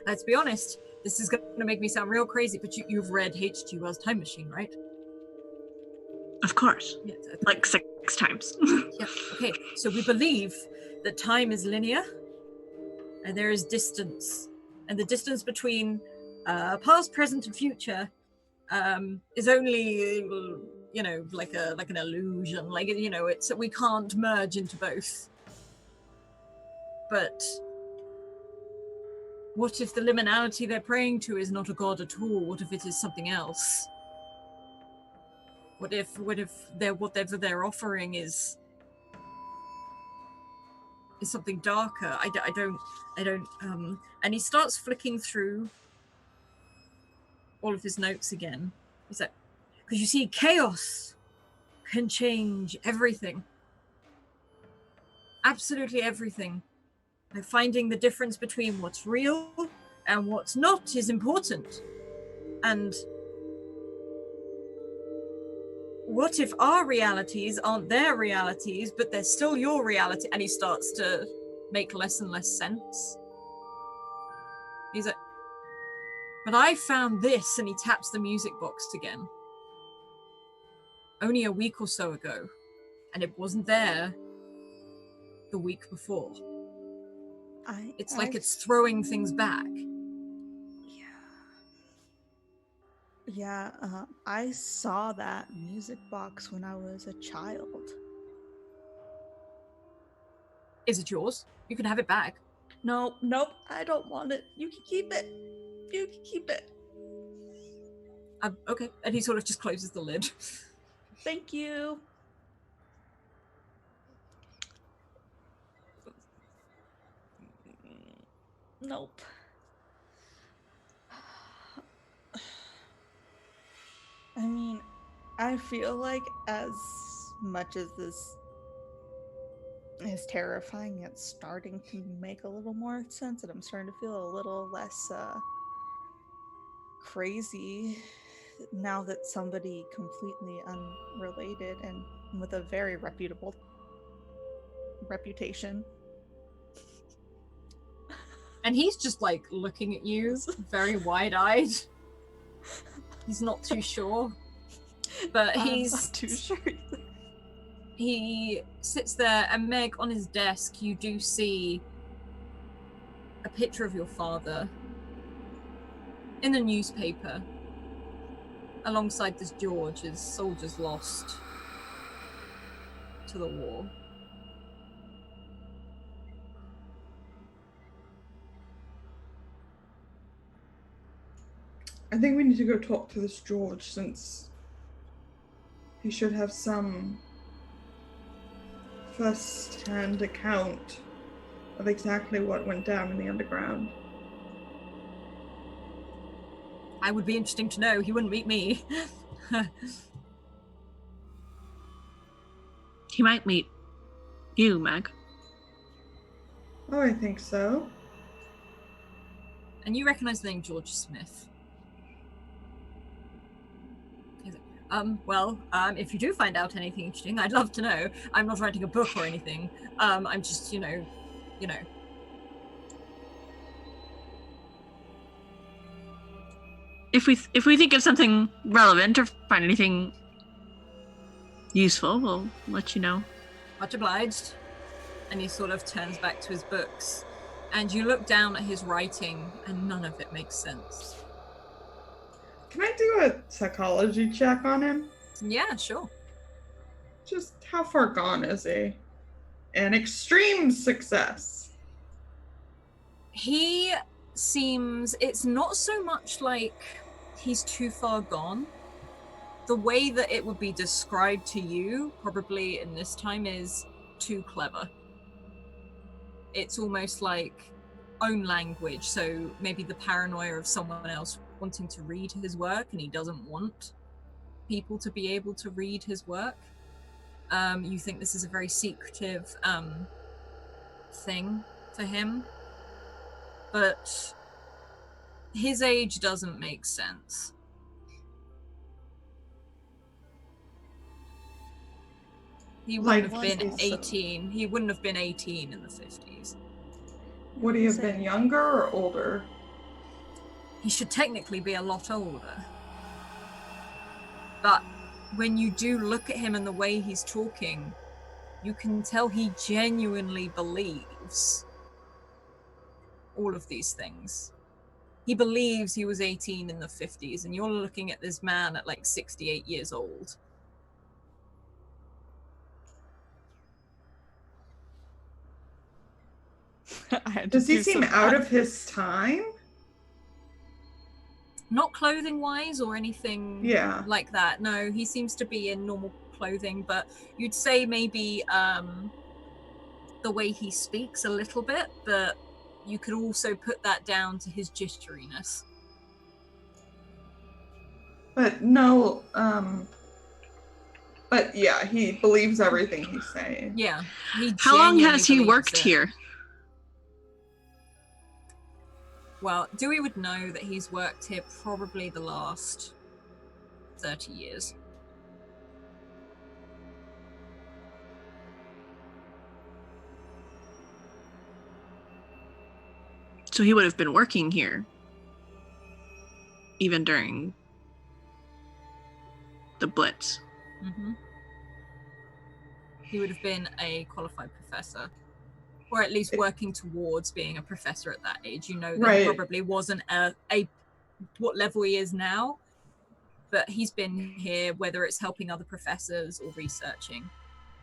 let's be honest. This is going to make me sound real crazy, but you've read H.G. Wells' Time Machine, right? Of course. Yeah, like 6 times. Yeah. Okay. So we believe that time is linear, and there is distance, and the distance between past, present, and future is only, like an illusion. Like, it's we can't merge into both. But what if the liminality they're praying to is not a god at all? What if it is something else? What if whatever they're offering is something darker? I don't. And he starts flicking through all of his notes again. He's like, because you see, chaos can change everything. Absolutely everything. Like, finding the difference between what's real and what's not is important. And what if our realities aren't their realities, but they're still your reality? And he starts to make less and less sense. He's like, but I found this, and he taps the music box again. Only a week or so ago, and it wasn't there the week before. It's like it's throwing things back. Yeah, I saw that music box when I was a child. Is it yours? You can have it back. Nope, I don't want it. You can keep it. You can keep it. Okay, and he sort of just closes the lid. Thank you. Nope. I mean, I feel like as much as this is terrifying, it's starting to make a little more sense, and I'm starting to feel a little less crazy now that somebody completely unrelated and with a very reputable reputation. And he's just like looking at you, very wide-eyed. He's not too sure, but I'm not too sure either. He sits there, and Meg, on his desk, you do see a picture of your father in the newspaper, alongside this George as soldiers lost to the war. I think we need to go talk to this George, since he should have some first-hand account of exactly what went down in the underground. I would be interesting to know. He wouldn't meet me. He might meet you, Meg. Oh, I think so. And you recognize the name George Smith. If you do find out anything interesting, I'd love to know. I'm not writing a book or anything. I'm just, you know. If we think of something relevant or find anything useful, we'll let you know. Much obliged. And he sort of turns back to his books. And you look down at his writing, and none of it makes sense. Can I do a psychology check on him? Yeah, sure. Just how far gone is he? An extreme success. He seems, it's not so much like he's too far gone. The way that it would be described to you, probably in this time, is too clever. It's almost like own language, so maybe the paranoia of someone else wanting to read his work, and he doesn't want people to be able to read his work. You think this is a very secretive thing for him, but his age doesn't make sense. He wouldn't have been 18. He wouldn't have been 18 in the 50s. Would he have been younger or older? He should technically be a lot older. But when you do look at him and the way he's talking, you can tell he genuinely believes all of these things. He believes he was 18 in the 50s, and you're looking at this man at like 68 years old. Does he seem out of his time? Not clothing-wise or anything like that. No, he seems to be in normal clothing, but you'd say maybe the way he speaks a little bit, but you could also put that down to his jitteriness. But no, but yeah, he believes everything he's saying. Yeah. How long has he worked here? Well, Dewey would know that he's worked here probably the last 30 years. So he would have been working here even during the Blitz. Mm-hmm. He would have been a qualified professor, or at least working towards being a professor at that age. You know, that probably wasn't a what level he is now, but he's been here, whether it's helping other professors or researching.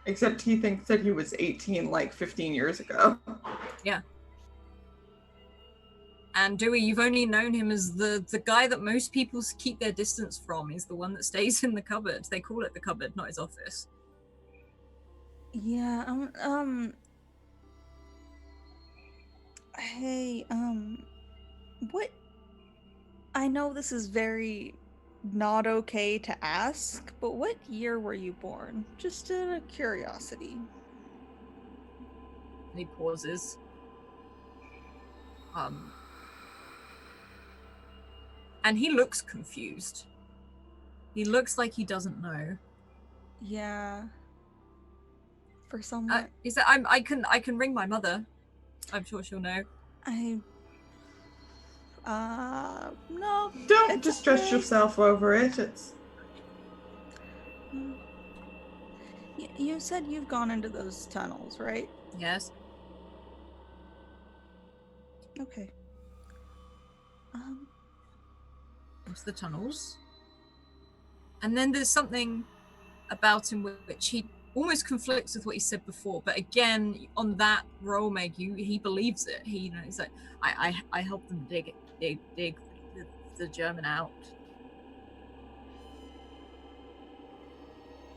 Except he thinks that he was 18 like 15 years ago. Yeah. And Dewey, you've only known him as the guy that most people keep their distance from. He's the one that stays in the cupboard. They call it the cupboard, not his office. Yeah, Hey, what? I know this is very not okay to ask, but what year were you born? Just out of curiosity. He pauses. And he looks confused. He looks like he doesn't know. Yeah. For someone, He said, I can ring my mother. I'm sure she'll know. No. Don't it's distress okay. yourself over it. It's You said you've gone into those tunnels, right? Yes. Okay. Into the tunnels. And then there's something about him which he almost conflicts with what he said before, but again, on that roll, Meg, he believes it. He's like, I helped them dig the German out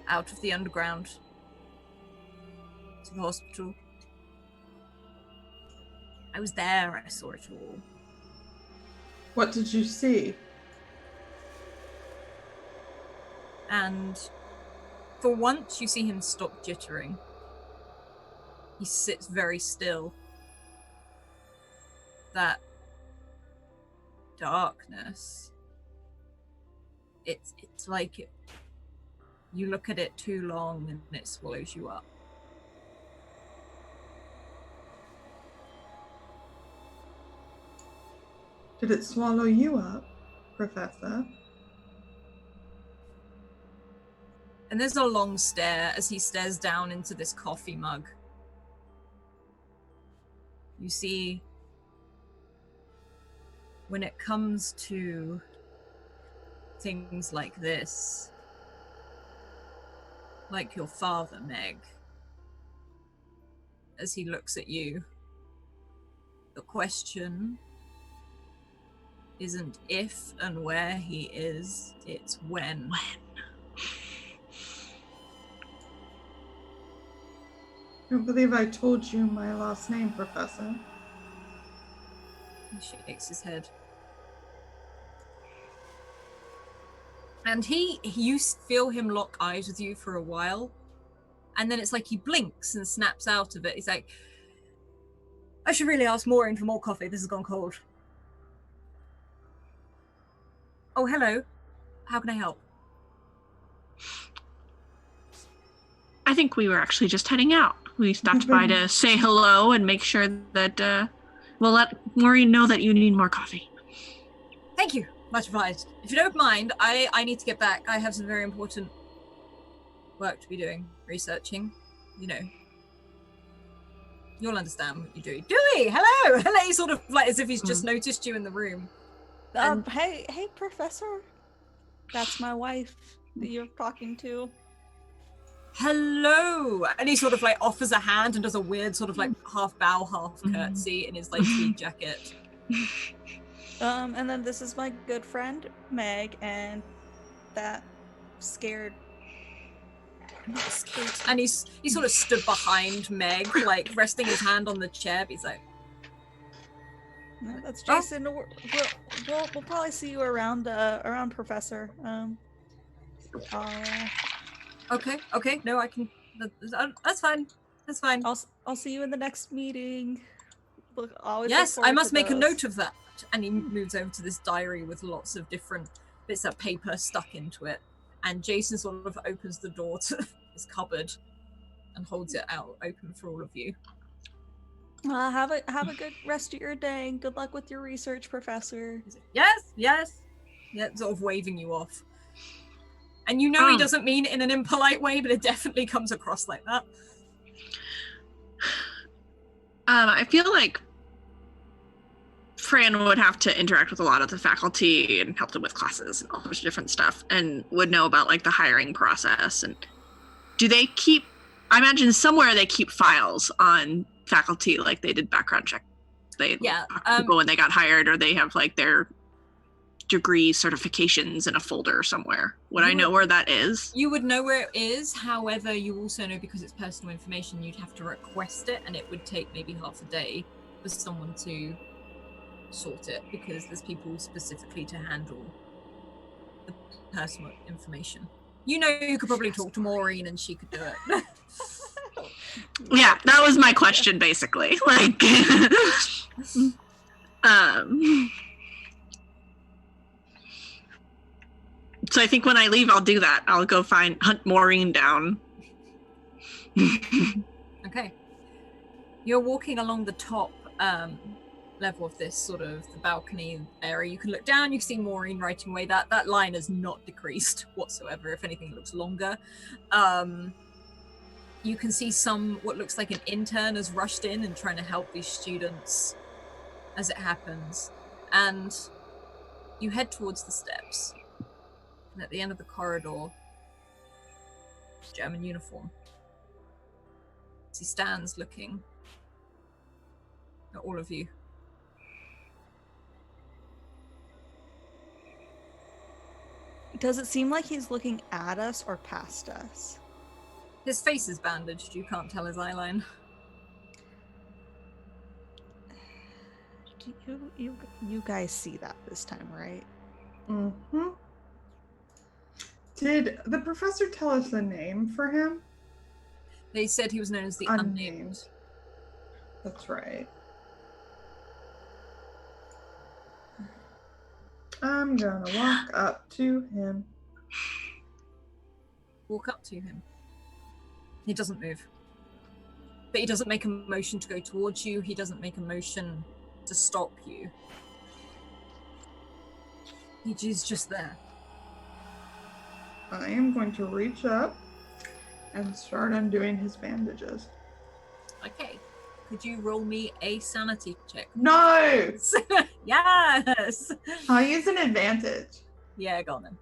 of the underground to the hospital. I was there. I saw it all. what did you see? And for once, you see him stop jittering. He sits very still. That darkness. It's like you look at it too long and it swallows you up. Did it swallow you up, Professor? And there's a long stare as he stares down into this coffee mug. You see, when it comes to things like this, like your father, Meg, as he looks at you, the question isn't if and where he is, it's when. I don't believe I told you my last name, Professor. He shakes his head. And you feel him lock eyes with you for a while, and then it's like he blinks and snaps out of it. He's like, I should really ask Maureen for more coffee. This has gone cold. Oh, hello. How can I help? I think we were actually just heading out. We stopped by to say hello and make sure that we'll let Maureen know that you need more coffee. Thank you. Much obliged. If you don't mind, I need to get back. I have some very important work to be doing, researching. You know. You'll understand what you're doing. Dewey, hello! Hello, sort of like as if he's just noticed you in the room. Hey, Professor. That's my wife that you're talking to. Hello! And he sort of like offers a hand and does a weird sort of like half bow, half curtsy in his like tweed jacket. And then this is my good friend, Meg, and that scared. I'm not scared. And he sort of stood behind Meg, like resting his hand on the chair, but he's like, No, that's Jason. We'll probably see you around Professor. Okay. No, I can. That's fine. That's fine. I'll see you in the next meeting. Always yes, I must make a note of that. And he moves over to this diary with lots of different bits of paper stuck into it. And Jason sort of opens the door to his cupboard and holds it out open for all of you. Have a good rest of your day. Good luck with your research, Professor. Yes. Yeah, sort of waving you off. And you know he doesn't mean it in an impolite way, but it definitely comes across like that. I feel like Fran would have to interact with a lot of the faculty and help them with classes and all sorts of different stuff, and would know about like the hiring process. And do they keep, I imagine somewhere they keep files on faculty, like they did background check. They people when they got hired, or they have like their degree certifications in a folder somewhere. Would I know where that is? You would know where it is. However, you also know because it's personal information, you'd have to request it, and it would take maybe half a day. for someone to sort it, because there's people specifically to handle the personal information. You know, you could probably talk to Maureen and she could do it. Yeah, that was my question, basically. Like, so I think when I leave, I'll do that. I'll go hunt Maureen down. Okay. You're walking along the top level of this sort of the balcony area. You can look down, you can see Maureen writing away. That line has not decreased whatsoever. If anything, it looks longer. You can see what looks like an intern has rushed in and trying to help these students as it happens. And you head towards the steps. And at the end of the corridor, German uniform. As he stands looking at all of you. Does it seem like he's looking at us or past us? His face is bandaged. You can't tell his eyeline. You guys see that this time, right? Mm-hmm. Did the professor tell us the name for him? They said he was known as the Unnamed. That's right. I'm gonna walk up to him. Walk up to him. He doesn't move. But he doesn't make a motion to go towards you. He doesn't make a motion to stop you. He's just there. I am going to reach up and start undoing his bandages. Okay. Could you roll me a sanity check? No! Yes! I'll use an advantage. Yeah, go on then.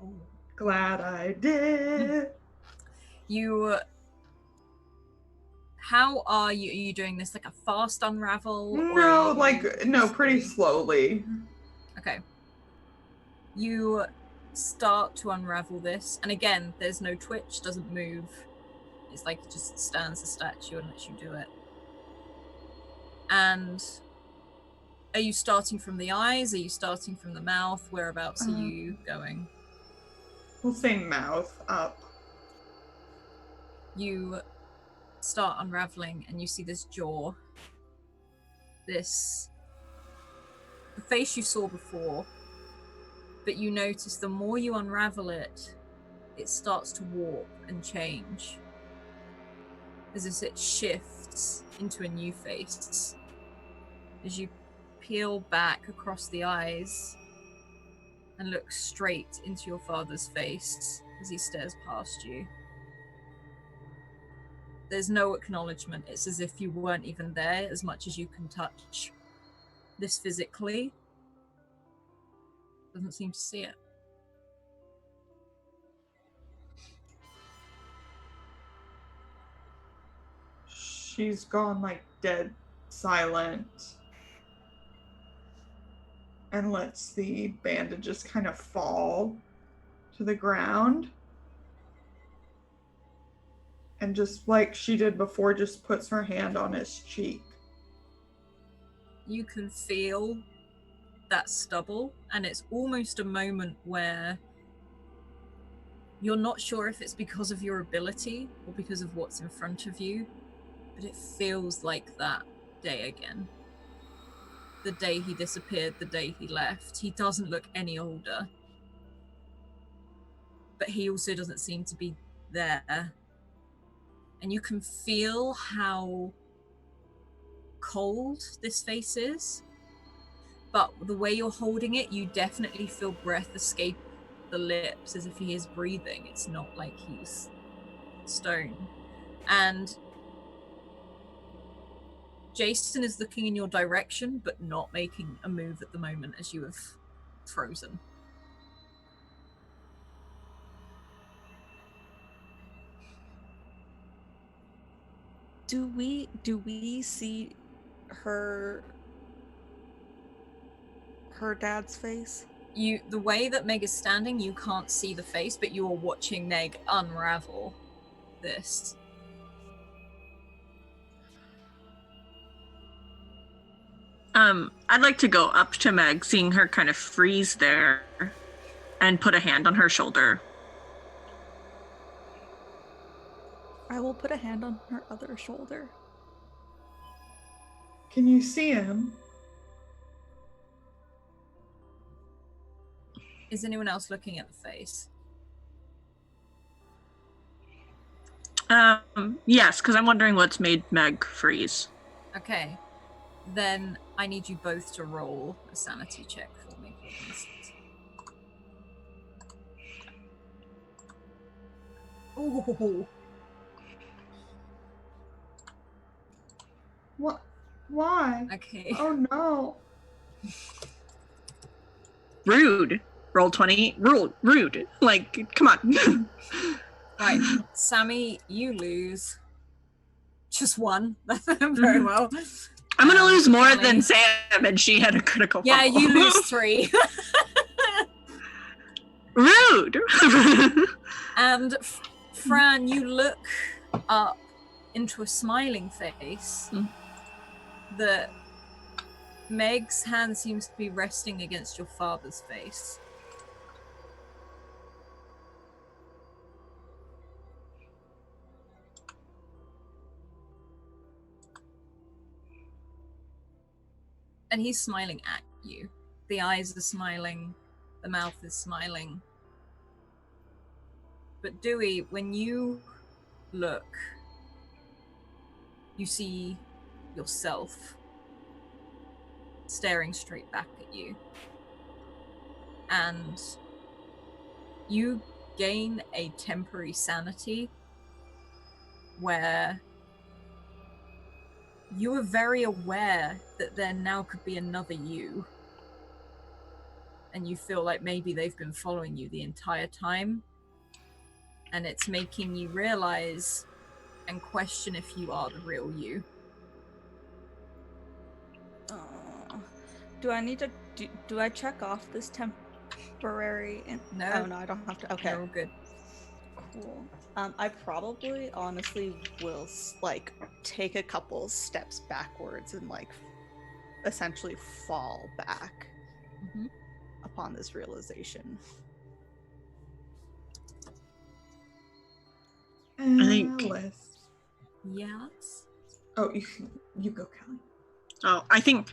Oh. Glad I did. How are you? Are you doing this like a fast unravel? No, pretty slowly. Okay. You start to unravel this, and again, there's no twitch, doesn't move. It's like it just stands a statue and lets you do it. And are you starting from the eyes? Are you starting from the mouth? Whereabouts are you going? We'll say mouth up. You start unraveling and you see this jaw. The face you saw before, but you notice the more you unravel it, it starts to warp and change. As if it shifts into a new face. As you peel back across the eyes and look straight into your father's face as he stares past you. There's no acknowledgement. It's as if you weren't even there, as much as you can touch this physically. Doesn't seem to see it. She's gone dead silent and lets the bandages kind of fall to the ground. And just like she did before, just puts her hand on his cheek. You can feel that stubble, and it's almost a moment where you're not sure if it's because of your ability or because of what's in front of you, but it feels like that day again. The day he disappeared, the day he left. He doesn't look any older, but he also doesn't seem to be there. And you can feel how cold this face is, but the way you're holding it, you definitely feel breath escape the lips as if he is breathing. It's not like he's stone. And Jason is looking in your direction, but not making a move at the moment as you have frozen. Do we see her dad's face? The way that Meg is standing, you can't see the face, but you are watching Meg unravel this. I'd like to go up to Meg, seeing her kind of freeze there, and put a hand on her shoulder. I will put a hand on her other shoulder. Can you see him? Is anyone else looking at the face? Yes, because I'm wondering what's made Meg freeze. Okay. Then I need you both to roll a sanity check for me, please. Ooh. What? Why? Okay. Oh no. Rude. Roll 20. Rude. Like, come on. Right. Sammy, you lose. Just one. Very well. I'm going to lose more Kelly. than Sam, and she had a critical Yeah, fumble. you lose 3. Rude. And Fran, you look up into a smiling face that Meg's hand seems to be resting against your father's face. And he's smiling at you. The eyes are smiling, the mouth is smiling. But Dewey, when you look, you see yourself staring straight back at you. And you gain a temporary sanity where you are very aware that there now could be another you. And you feel like maybe they've been following you the entire time. And it's making you realize and question if you are the real you. Do I need to do I check off this temporary? No. Oh no, I don't have to. Okay, You're all good. cool. I probably honestly will like take a couple steps backwards and like essentially fall back upon this realization. I think- Alice. Yes. Oh, you go, Kelly. Oh, I think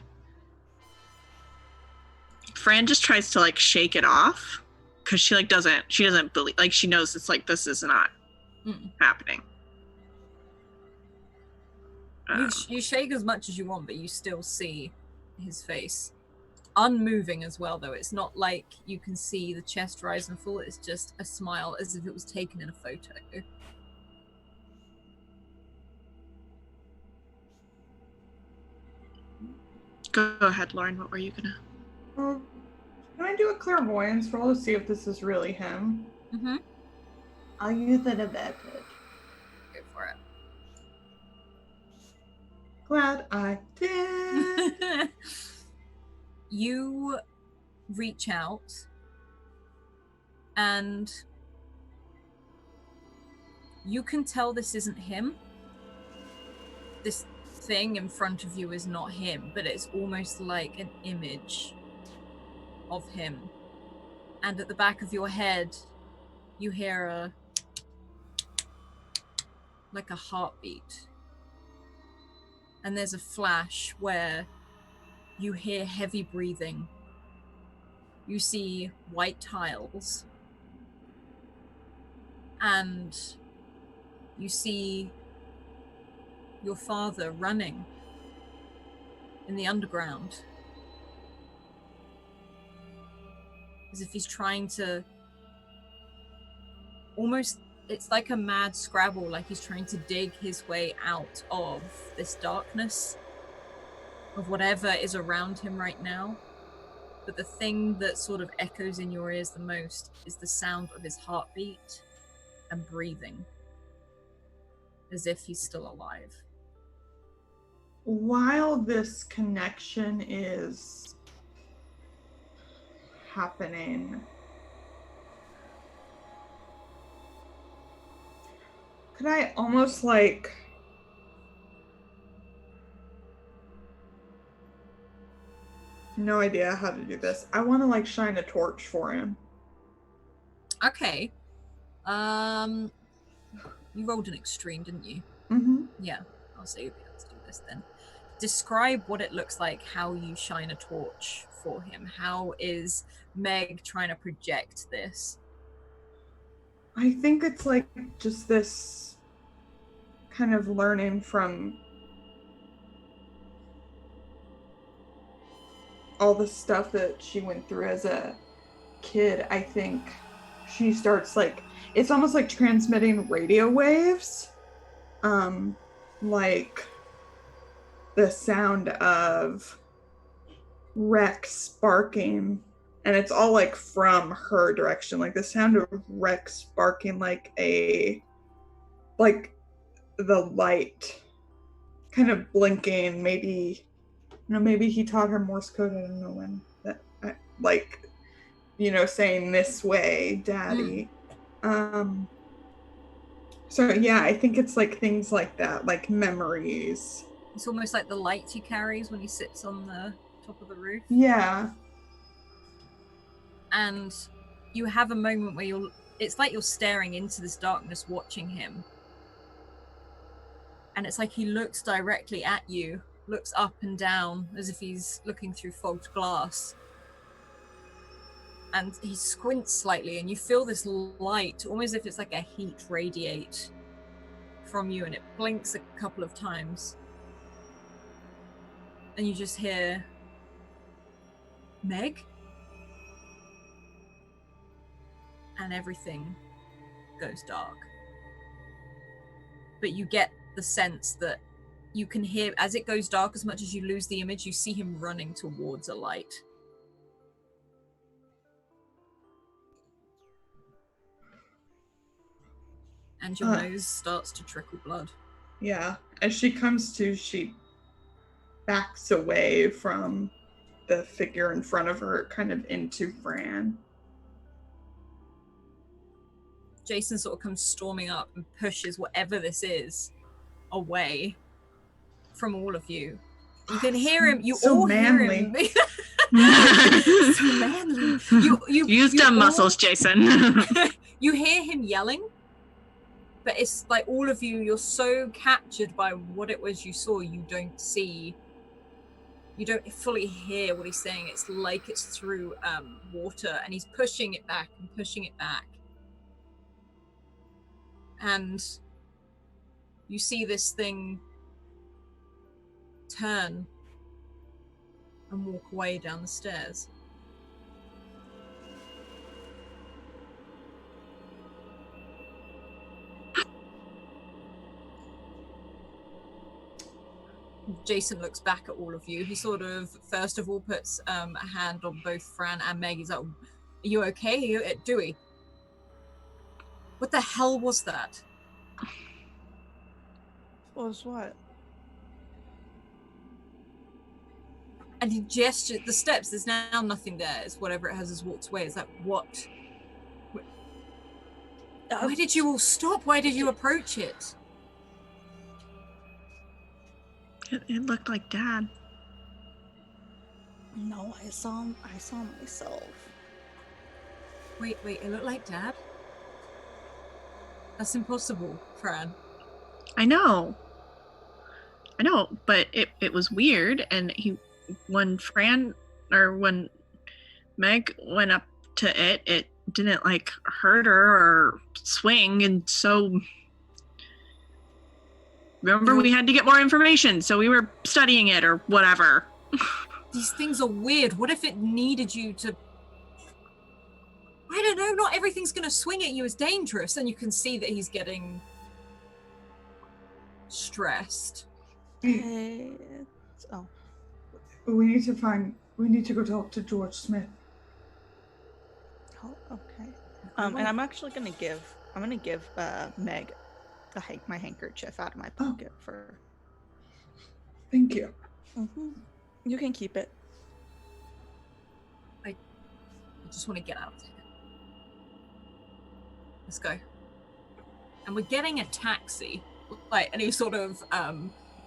Fran just tries to like shake it off because she doesn't believe, like she knows it's like this is not happening. You shake as much as you want, but you still see his face. Unmoving as well, though. It's not like you can see the chest rise and fall. It's just a smile as if it was taken in a photo. Go ahead, Lauren. What were you gonna? Can I do a clairvoyance roll to see if this is really him? Mm-hmm. I'll use an advantage. Go for it. Glad I did. You reach out and you can tell this isn't him. This thing in front of you is not him, but it's almost like an image of him. And at the back of your head, you hear like a heartbeat. And there's a flash where you hear heavy breathing. You see white tiles. And you see your father running in the underground. As if he's trying to almost, it's like a mad Scrabble, like he's trying to dig his way out of this darkness, of whatever is around him right now. But the thing that sort of echoes in your ears the most is the sound of his heartbeat and breathing, as if he's still alive. While this connection is happening, could I almost like no idea how to do this. I want to like shine a torch for him. Okay. You rolled an extreme, didn't you? Mm-hmm. Yeah. I'll say you'll be able to do this then. Describe what it looks like, how you shine a torch for him. How is Meg trying to project this? I think it's like just this kind of learning from all the stuff that she went through as a kid. I think she starts like, it's almost like transmitting radio waves. Like the sound of Rex barking, and it's all like from her direction, like the sound of Rex barking, like the light kind of blinking. Maybe maybe he taught her Morse code. I don't know when that, like, saying this way, daddy. So yeah, I think it's like things like that, like memories. It's almost like the light he carries when he sits on the top of the roof. Yeah. And you have a moment where it's like you're staring into this darkness watching him. And it's like he looks directly at you, looks up and down as if he's looking through fogged glass. And he squints slightly, and you feel this light, almost as if it's like a heat radiate from you, and it blinks a couple of times. And you just hear, Meg? And everything goes dark. But you get the sense that you can hear, as it goes dark, as much as you lose the image, you see him running towards a light. And your nose starts to trickle blood. Yeah. As she comes to, she backs away from the figure in front of her, kind of into Fran. Jason sort of comes storming up and pushes whatever this is away from all of you. You can hear him. You so all manly. hear him. So manly. You use dumb muscles, Jason. You hear him yelling, but it's like all of you, you're so captured by what it was you saw, you don't see, you don't fully hear what he's saying. It's like it's through water, and he's pushing it back and pushing it back. And you see this thing turn and walk away down the stairs. Jason looks back at all of you. He sort of, first of all, puts a hand on both Fran and Meg. He's like, are you okay? Are you at Dewey? What the hell was that? Was what? And he gestured the steps. There's now nothing there. It's whatever it has walked away. It's like, what? Why did you all stop? Why did you approach it? It looked like Dad. No, I saw myself. Wait, it looked like Dad? That's impossible, Fran. I know, but it was weird, and when Meg went up to it didn't like hurt her or swing, and so remember we had to get more information, so we were studying it or whatever. These things are weird. What if it needed you to, I don't know, not everything's gonna swing at you as dangerous, and you can see that he's getting stressed. We need to go talk to George Smith. Oh, okay. And I'm actually gonna give Meg my handkerchief out of my pocket for. Thank you. Mm-hmm. You can keep it. I just want to get out of here. Let's go. And we're getting a taxi. Like, and he sort of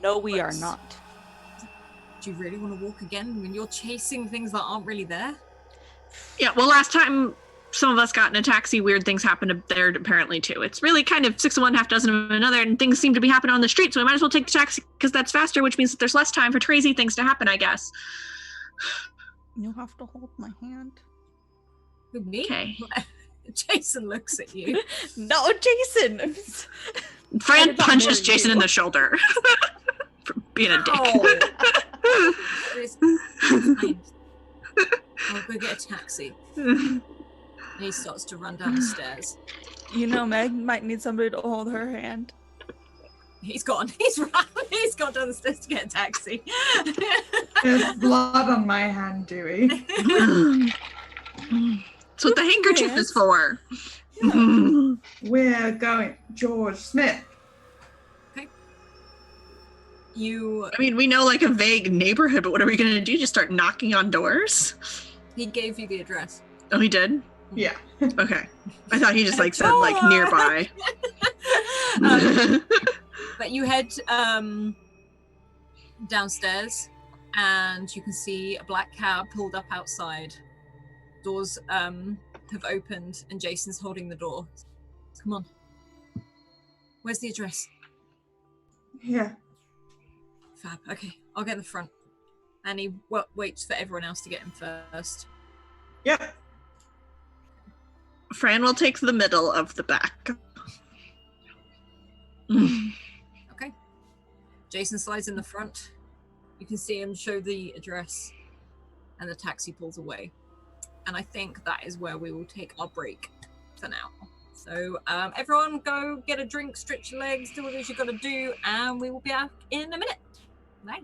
No, we are not. Do you really want to walk again when you're chasing things that aren't really there? Yeah, well, last time some of us got in a taxi, weird things happened there apparently too. It's really kind of 6 of one, half dozen of another, and things seem to be happening on the street, so we might as well take the taxi because that's faster, which means that there's less time for crazy things to happen, I guess. You have to hold my hand. With me? Okay. Jason looks at you. No, Jason! Fran not punches marry Jason you. in the shoulder for being a dick. Ow. It's fine. I'll go get a taxi. And he starts to run down the stairs. You know, Meg might need somebody to hold her hand. He's gone. He's run. He's gone down the stairs to get a taxi. There's blood on my hand, Dewey. That's what the handkerchief is for. Yeah. We're going. George Smith. You. I mean, we know like a vague neighborhood, but what are we going to do? Just start knocking on doors? He gave you the address. Oh, he did? Yeah. Okay. I thought he just like said like nearby. But you head downstairs, and you can see a black cab pulled up outside. Doors have opened, and Jason's holding the door. Come on. Where's the address? Yeah. Fab. Okay, I'll get in the front. And he waits for everyone else to get in first. Yep. Fran will take the middle of the back. Okay. Jason slides in the front. You can see him show the address, and the taxi pulls away. And I think that is where we will take our break for now. So everyone go get a drink, stretch your legs, do what it is you've got to do, and we will be back in a minute. Bye.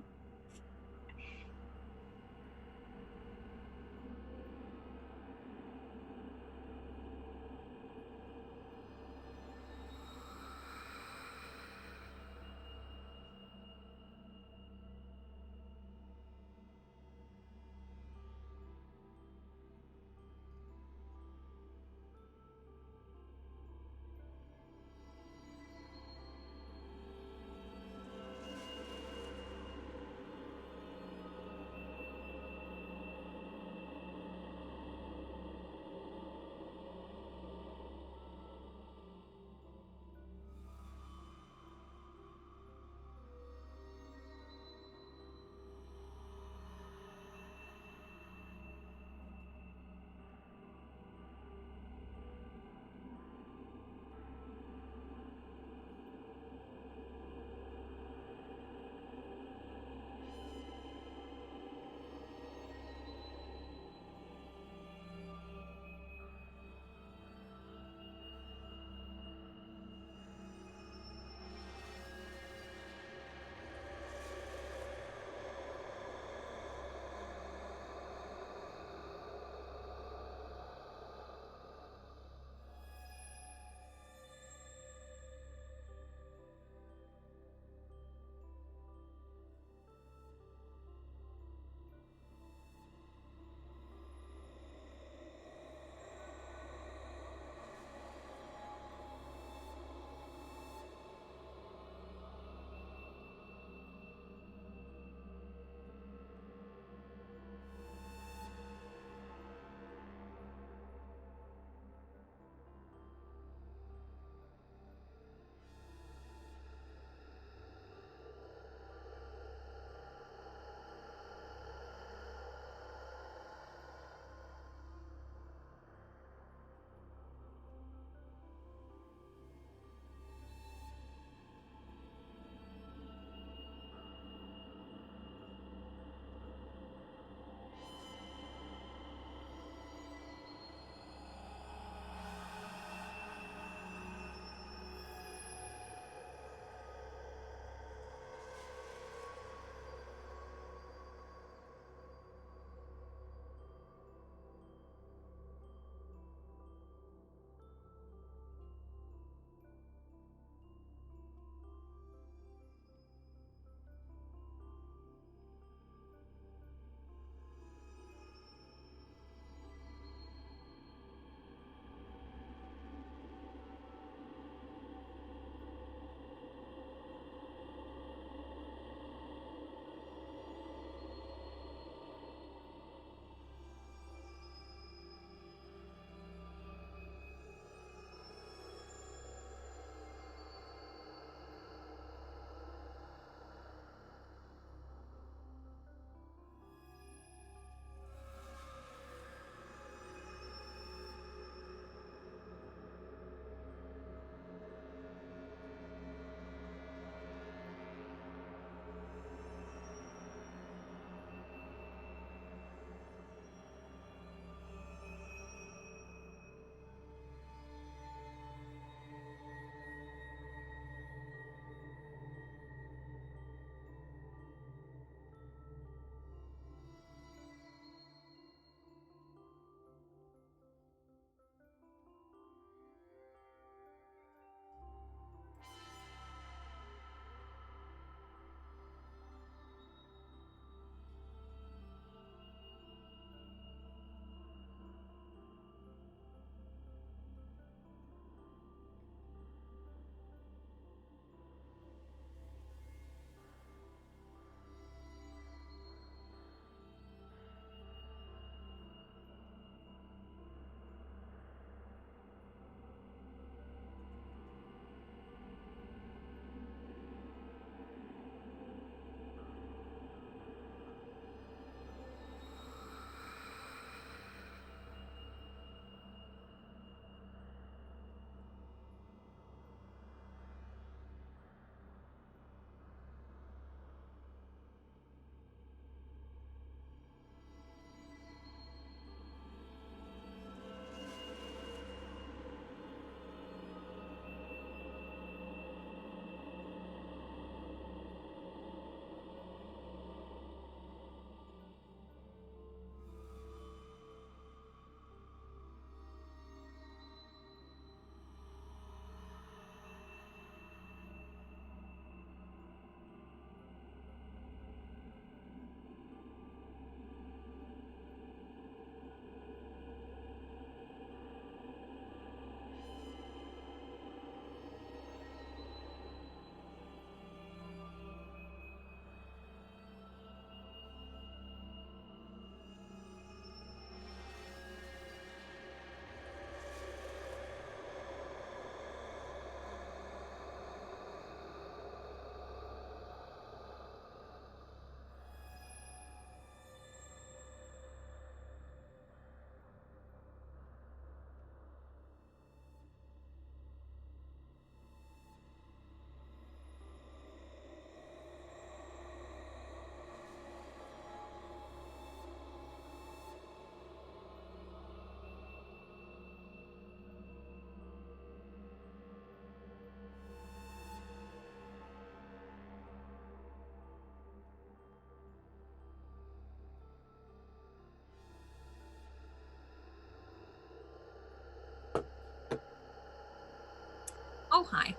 Oh, hi.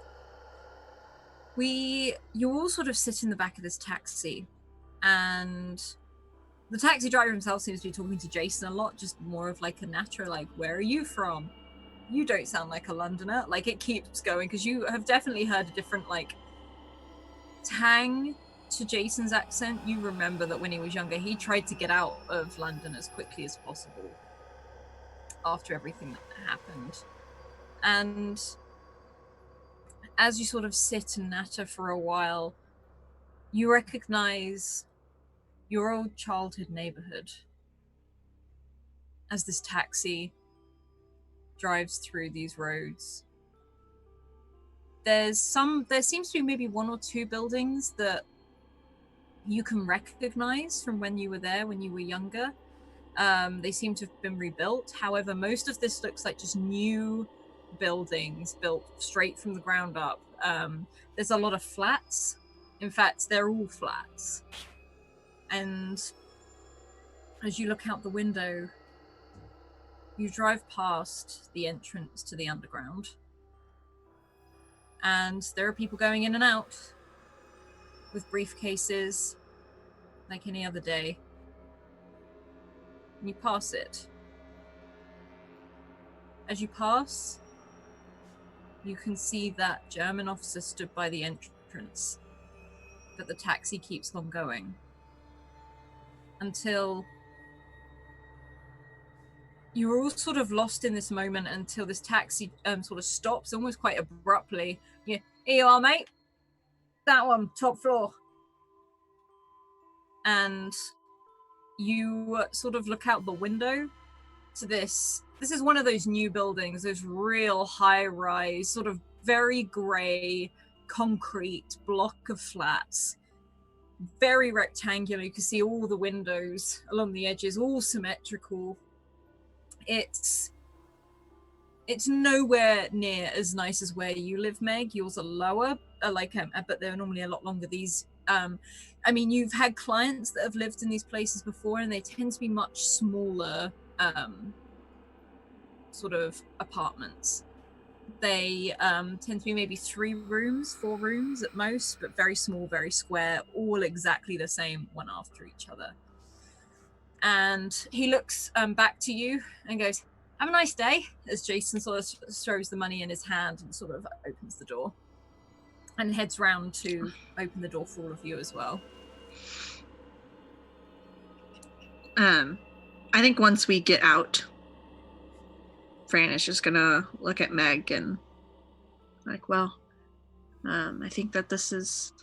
You all sort of sit in the back of this taxi, and the taxi driver himself seems to be talking to Jason a lot, just more of like a natural, like, where are you from? You don't sound like a Londoner. Like, it keeps going, because you have definitely heard a different, like, tang to Jason's accent. You remember that when he was younger, he tried to get out of London as quickly as possible after everything that happened. And as you sort of sit and natter for a while, you recognize your old childhood neighborhood as this taxi drives through these roads. There seems to be maybe one or two buildings that you can recognize from when you were there, when you were younger. They seem to have been rebuilt. However, most of this looks like just new buildings built straight from the ground up. There's a lot of flats. In fact, they're all flats. And as you look out the window, you drive past the entrance to the underground. And there are people going in and out with briefcases like any other day. And you pass it. As you pass, you can see that German officer stood by the entrance, but the taxi keeps on going until you're all sort of lost in this moment until this taxi sort of stops almost quite abruptly. Yeah, here you are, mate. That one, top floor. And you sort of look out the window to this. This is one of those new buildings, those real high-rise, sort of very grey, concrete block of flats. Very rectangular. You can see all the windows along the edges, all symmetrical. It's nowhere near as nice as where you live, Meg. Yours are lower, but they're normally a lot longer. These, I mean, you've had clients that have lived in these places before, and they tend to be much smaller, sort of apartments. They tend to be maybe 3 rooms, 4 rooms at most, but very small, very square, all exactly the same, one after each other. And he looks back to you and goes, "Have a nice day," as Jason sort of throws the money in his hand and sort of opens the door and heads round to open the door for all of you as well. I think once we get out, Fran is just gonna look at Meg and like, well, I think that this is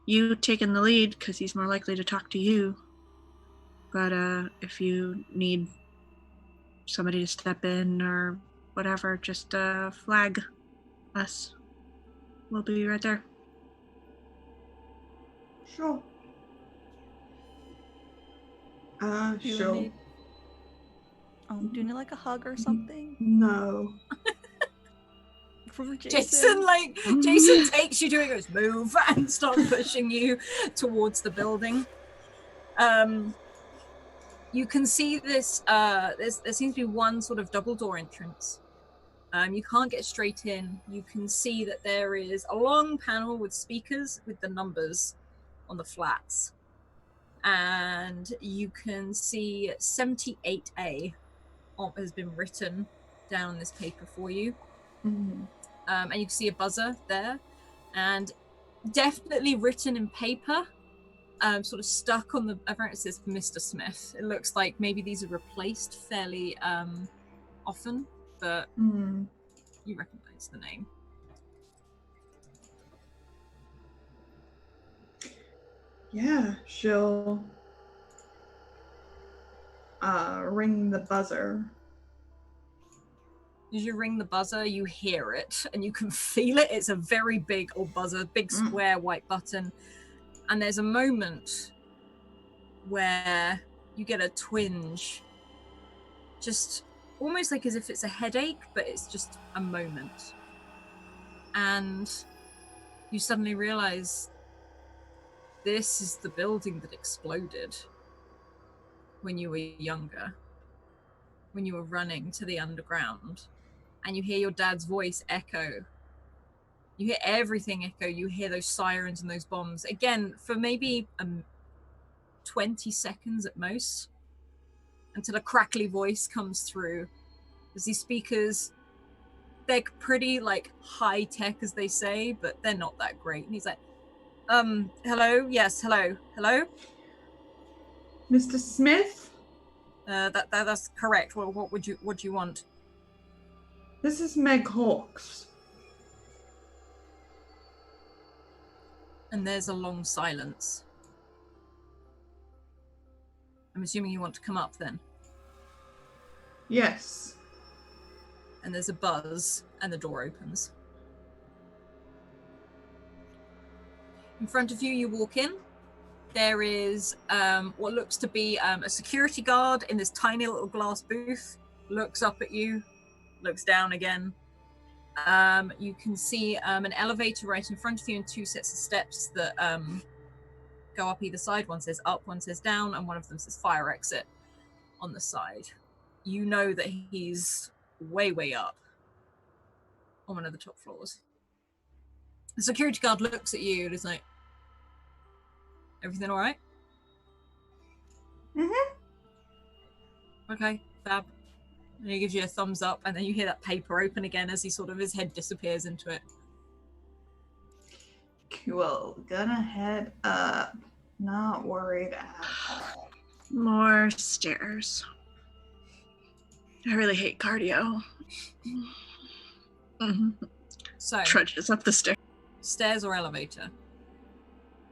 you taking the lead because he's more likely to talk to you. But if you need somebody to step in or whatever, just flag us. We'll be right there. Sure. Do you Sure. need, do you need like a hug or something No. from Jason takes you to it, goes, "Move," and starts pushing you towards the building. You can see this, there seems to be one sort of double door entrance. You can't get straight in. You can see that there is a long panel with speakers with the numbers on the flats. And you can see 78A has been written down on this paper for you. Mm-hmm. And you can see a buzzer there. And definitely written in paper, sort of stuck on the, I it says Mr. Smith. It looks like maybe these are replaced fairly often, but you recognize the name. Yeah, she'll ring the buzzer. As you ring the buzzer, you hear it and you can feel it. It's a very big old buzzer, big square white button. And there's a moment where you get a twinge, just almost like as if it's a headache, but it's just a moment. And you suddenly realize this is the building that exploded when you were younger, when you were running to the underground. And you hear your dad's voice echo You hear everything echo. You hear those sirens and those bombs. Again, for maybe 20 seconds at most, until a crackly voice comes through. As these speakers, they're pretty, like, high-tech, as they say, but they're not that great. And he's like, hello? Yes, hello. Hello? Mr. Smith? That's correct. Well, what do you want? This is Meg Hawks. And there's a long silence. I'm assuming you want to come up then. Yes. And there's a buzz, and the door opens. In front of you, you walk in. There is what looks to be a security guard in this tiny little glass booth. Looks up at you, looks down again. You can see an elevator right in front of you and two sets of steps that go up either side. One says up, one says down, and one of them says fire exit on the side. You know that he's way, way up on one of the top floors. The security guard looks at you and is like, everything all right? Okay, fab. And he gives you a thumbs up, and then you hear that paper open again as his head disappears into it. Cool. Gonna head up. Not worried at all. More stairs. I really hate cardio. So, Trudges up the stairs. stairs or elevator?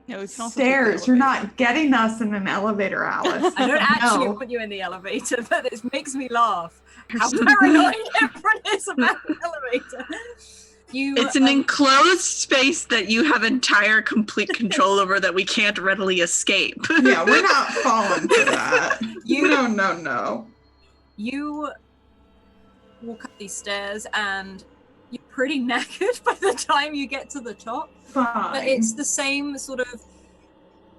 Yeah, we can also take the Stairs. You're elevator. not getting us in an elevator, Alice. I don't actually No. put you in the elevator, but it makes me laugh. How paranoid everyone is about the elevator. It's an enclosed space that you have entire complete control over that we can't readily escape. Yeah, we're not falling for that. No. You walk up these stairs and you're pretty knackered by the time you get to the top. Fine. But it's the same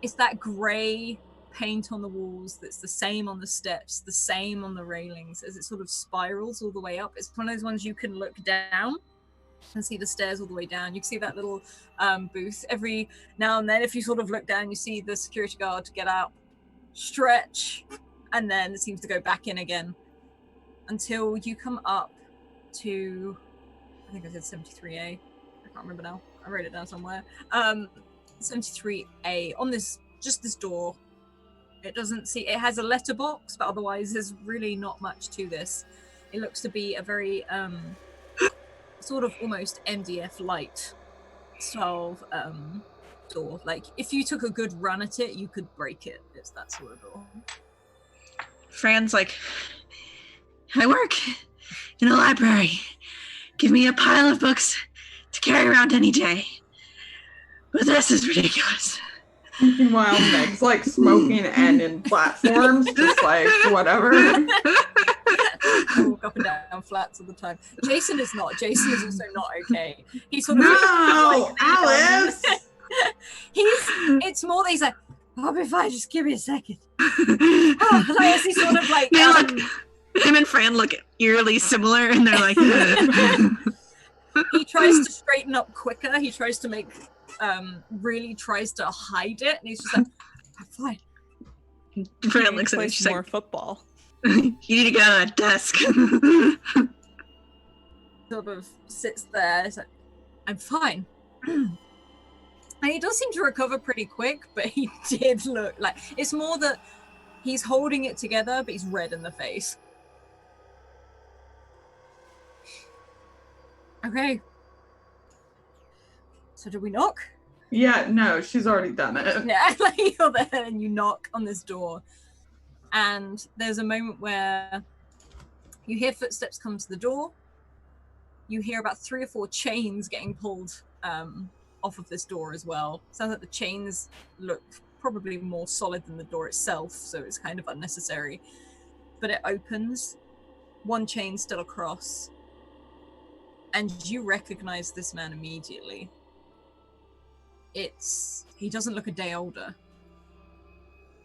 it's that grey paint on the walls that's the same on the steps, the same on the railings as it sort of spirals all the way up. It's one of those ones you can look down and see the stairs all the way down. You can see that little booth every now and then. If you sort of look down, you see the security guard get out, stretch, and then it seems to go back in again until you come up to, I think I said 73A. I can't remember now. I wrote it down somewhere. 73A on this door. It has a letterbox, but otherwise there's really not much to this. It looks to be a very sort of almost MDF light style door. Like if you took a good run at it, you could break it. It's that sort of door. Fran's like, I work in a library. Give me a pile of books to carry around any day. But this is ridiculous. Meanwhile, Meg's like smoking and in platforms, just like whatever. I walk up and down flats all the time. Jason is not. Jason is also not okay. He's sort of No, Alice. It's more that he's like, I'll be fine, just give me a second. Like, he's sort of like him and Fran look eerily similar, and they're like he tries to straighten up quicker. He tries to make really tries to hide it, and he's just like, I'm fine. Fran looks at me, she's more like, football. you need to get on that desk. Sort of sits there. He's like, I'm fine. And he does seem to recover pretty quick, but he did look like it's more that he's holding it together, but he's red in the face. Okay. So do we knock? Yeah, no, she's already done it. Yeah, like you're there and you knock on this door. And there's a moment where you hear footsteps come to the door. You hear about 3 or 4 chains getting pulled off of this door as well. Sounds like the chains look probably more solid than the door itself, so it's kind of unnecessary. But it opens, 1 chain still across, and you recognize this man immediately. He doesn't look a day older.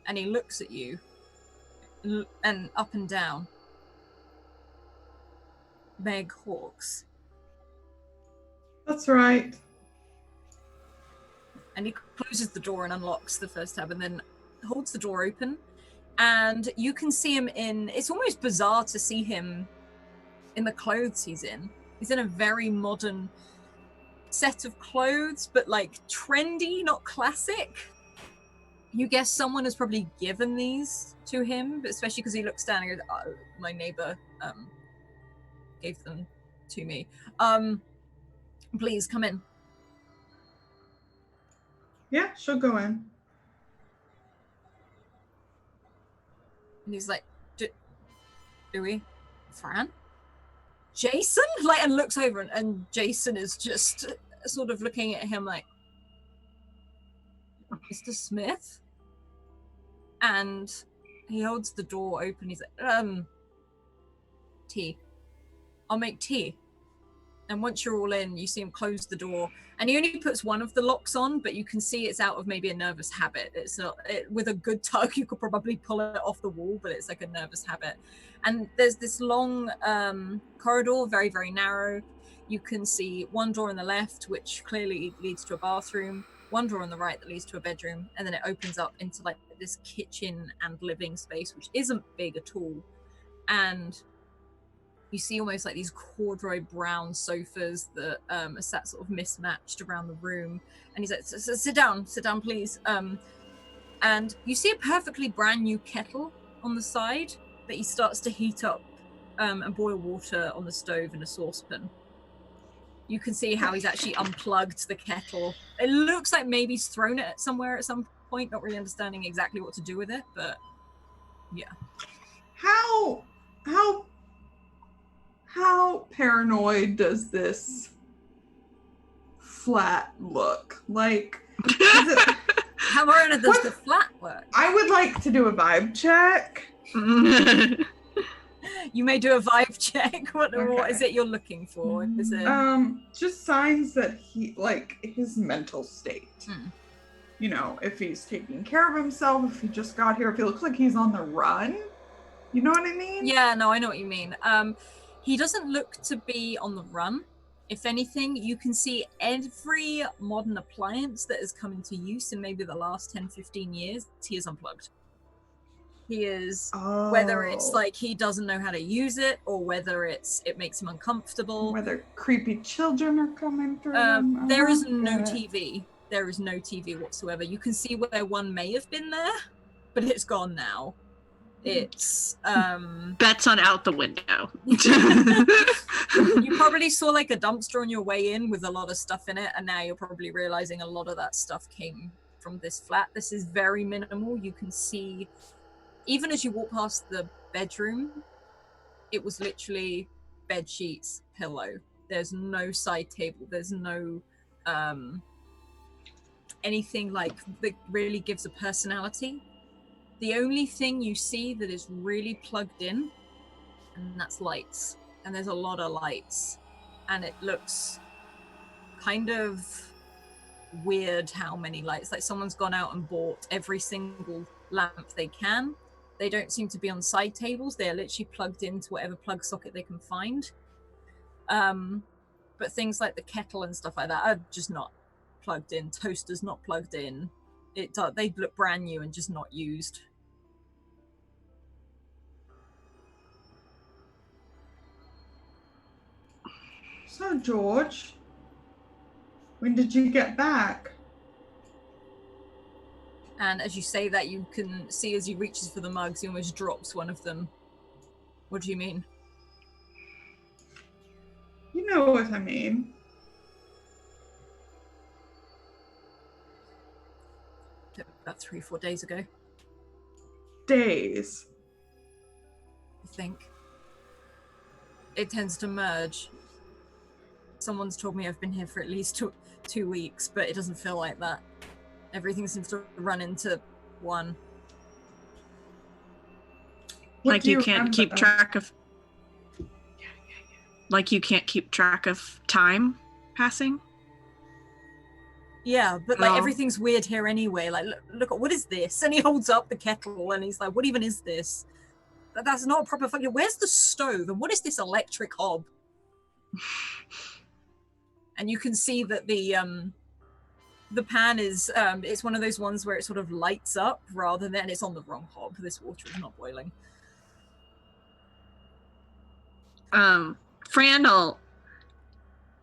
And he looks at you, and up and down. Meg Hawks. That's right. And he closes the door and unlocks the first tab and then holds the door open. And you can see him it's almost bizarre to see him in the clothes he's in. He's in a very modern set of clothes, but like trendy, not classic. You guess someone has probably given these to him, but especially because he looks down and goes, oh, my neighbor gave them to me. Please come in. Yeah, she'll go in. And he's like, do we? Fran? Jason? Like, and looks over and Jason is just sort of looking at him like, Mr. Smith? And he holds the door open. He's like, tea. I'll make tea. And once you're all in, you see him close the door. And he only puts one of the locks on, but you can see it's out of maybe a nervous habit. It's not, with a good tug, you could probably pull it off the wall, but it's like a nervous habit. And there's this long corridor, very, very narrow. You can see one door on the left, which clearly leads to a bathroom, one door on the right that leads to a bedroom, and then it opens up into like this kitchen and living space, which isn't big at all. And you see almost like these corduroy brown sofas that are sat sort of mismatched around the room. And he's like, sit down, please. And you see a perfectly brand new kettle on the side that he starts to heat up and boil water on the stove in a saucepan. You can see how he's actually unplugged the kettle. It looks like maybe he's thrown it somewhere at some point, not really understanding exactly what to do with it, but yeah. How paranoid does this flat look? Like, how paranoid does the flat work? I would like to do a vibe check. You may do a vibe check. What is it you're looking for? Is it just signs that he, like, his mental state. You know, if he's taking care of himself, if he just got here, if he looks like he's on the run. You know what I mean? Yeah, no, I know what you mean. He doesn't look to be on the run. If anything, you can see every modern appliance that has come into use in maybe the last 10, 15 years, he is unplugged. He is, whether it's like he doesn't know how to use it, or whether it makes him uncomfortable. Whether creepy children are coming through. There is no TV. There is no TV whatsoever. You can see where one may have been there, but it's gone now. It's bets on out the window. You probably saw like a dumpster on your way in with a lot of stuff in it, and now you're probably realizing a lot of that stuff came from this flat. This is very minimal. You can see, even as you walk past the bedroom, it was literally bed sheets, pillow. There's no side table. There's no anything like that really gives a personality. The only thing you see that is really plugged in, and that's lights. And there's a lot of lights. And it looks kind of weird how many lights. Like someone's gone out and bought every single lamp they can. They don't seem to be on side tables. They're literally plugged into whatever plug socket they can find. But things like the kettle and stuff like that are just not plugged in. Toaster's not plugged in. They look brand new and just not used. So, George, when did you get back? And as you say that, you can see as he reaches for the mugs, he almost drops one of them. What do you mean? You know what I mean. About 3-4 days ago, Days. I think. It tends to merge. Someone's told me I've been here for at least 2 weeks, but it doesn't feel like that. Everything seems to run into one. Like you can't keep track of... Like you can't keep track of time passing? Yeah, but like everything's weird here anyway. Like, look, what is this? And he holds up the kettle and he's like, what even is this? That's not a proper fucking... Where's the stove? And what is this electric hob? And you can see that the The pan is, it's one of those ones where it sort of lights up rather than it's on the wrong hob. This water is not boiling. Fran will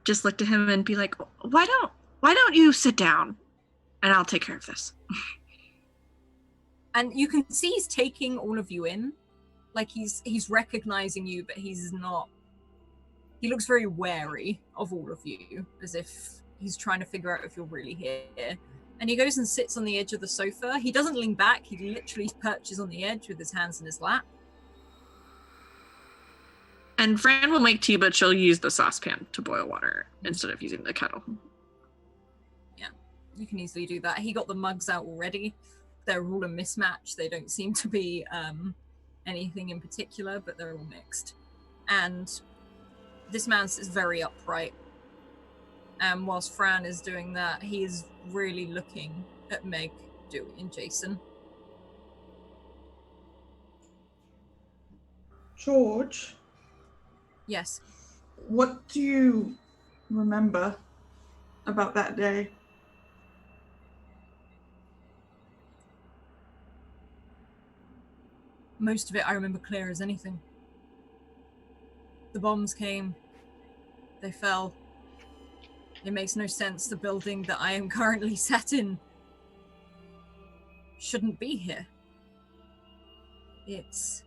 just look to him and be like, why don't you sit down and I'll take care of this. And you can see he's taking all of you in. Like he's recognizing you, but he's not. He looks very wary of all of you, as if he's trying to figure out if you're really here. And he goes and sits on the edge of the sofa. He doesn't lean back. He literally perches on the edge with his hands in his lap. And Fran will make tea, but she'll use the saucepan to boil water instead of using the kettle. Yeah, you can easily do that. He got the mugs out already. They're all a mismatch. They don't seem to be anything in particular, but they're all mixed. And this man is very upright. And whilst Fran is doing that, he is really looking at Meg, Dewey, and Jason. George? Yes. What do you remember about that day? Most of it I remember clear as anything. The bombs came. They fell. It makes no sense. The building that I am currently sat in shouldn't be here. It's...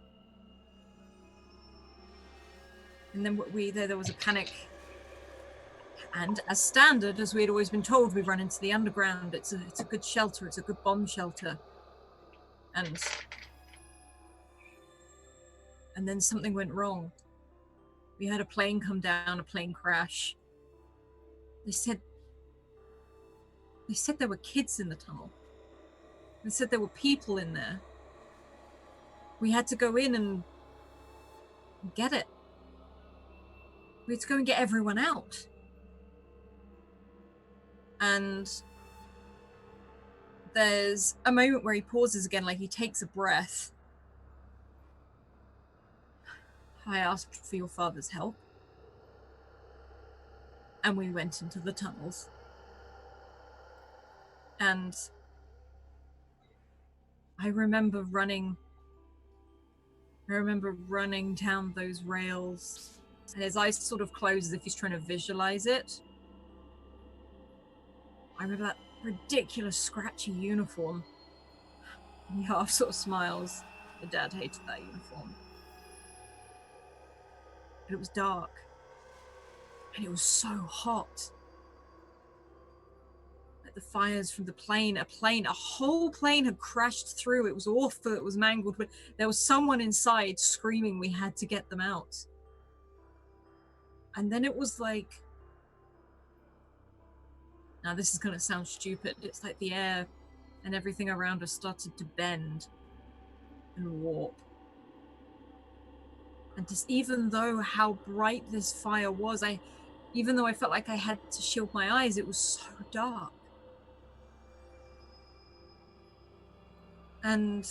And then there was a panic. And as standard, as we had always been told, we run into the underground. It's a good shelter. It's a good bomb shelter. And then something went wrong. We had a plane come down, a plane crash. They said there were kids in the tunnel. They said there were people in there. We had to go in and get it. We had to go and get everyone out. And there's a moment where he pauses again, like he takes a breath. I asked for your father's help. And we went into the tunnels. And I remember running down those rails. And his eyes sort of close as if he's trying to visualize it. I remember that ridiculous scratchy uniform. He half sort of smiles. The dad hated that uniform. But it was dark. And it was so hot. Like the fires from the plane, a whole plane had crashed through. It was awful, it was mangled. There was someone inside screaming we had to get them out. And then it was like, now this is going to sound stupid, it's like the air and everything around us started to bend and warp. And just even though how bright this fire was, even though I felt like I had to shield my eyes, it was so dark. And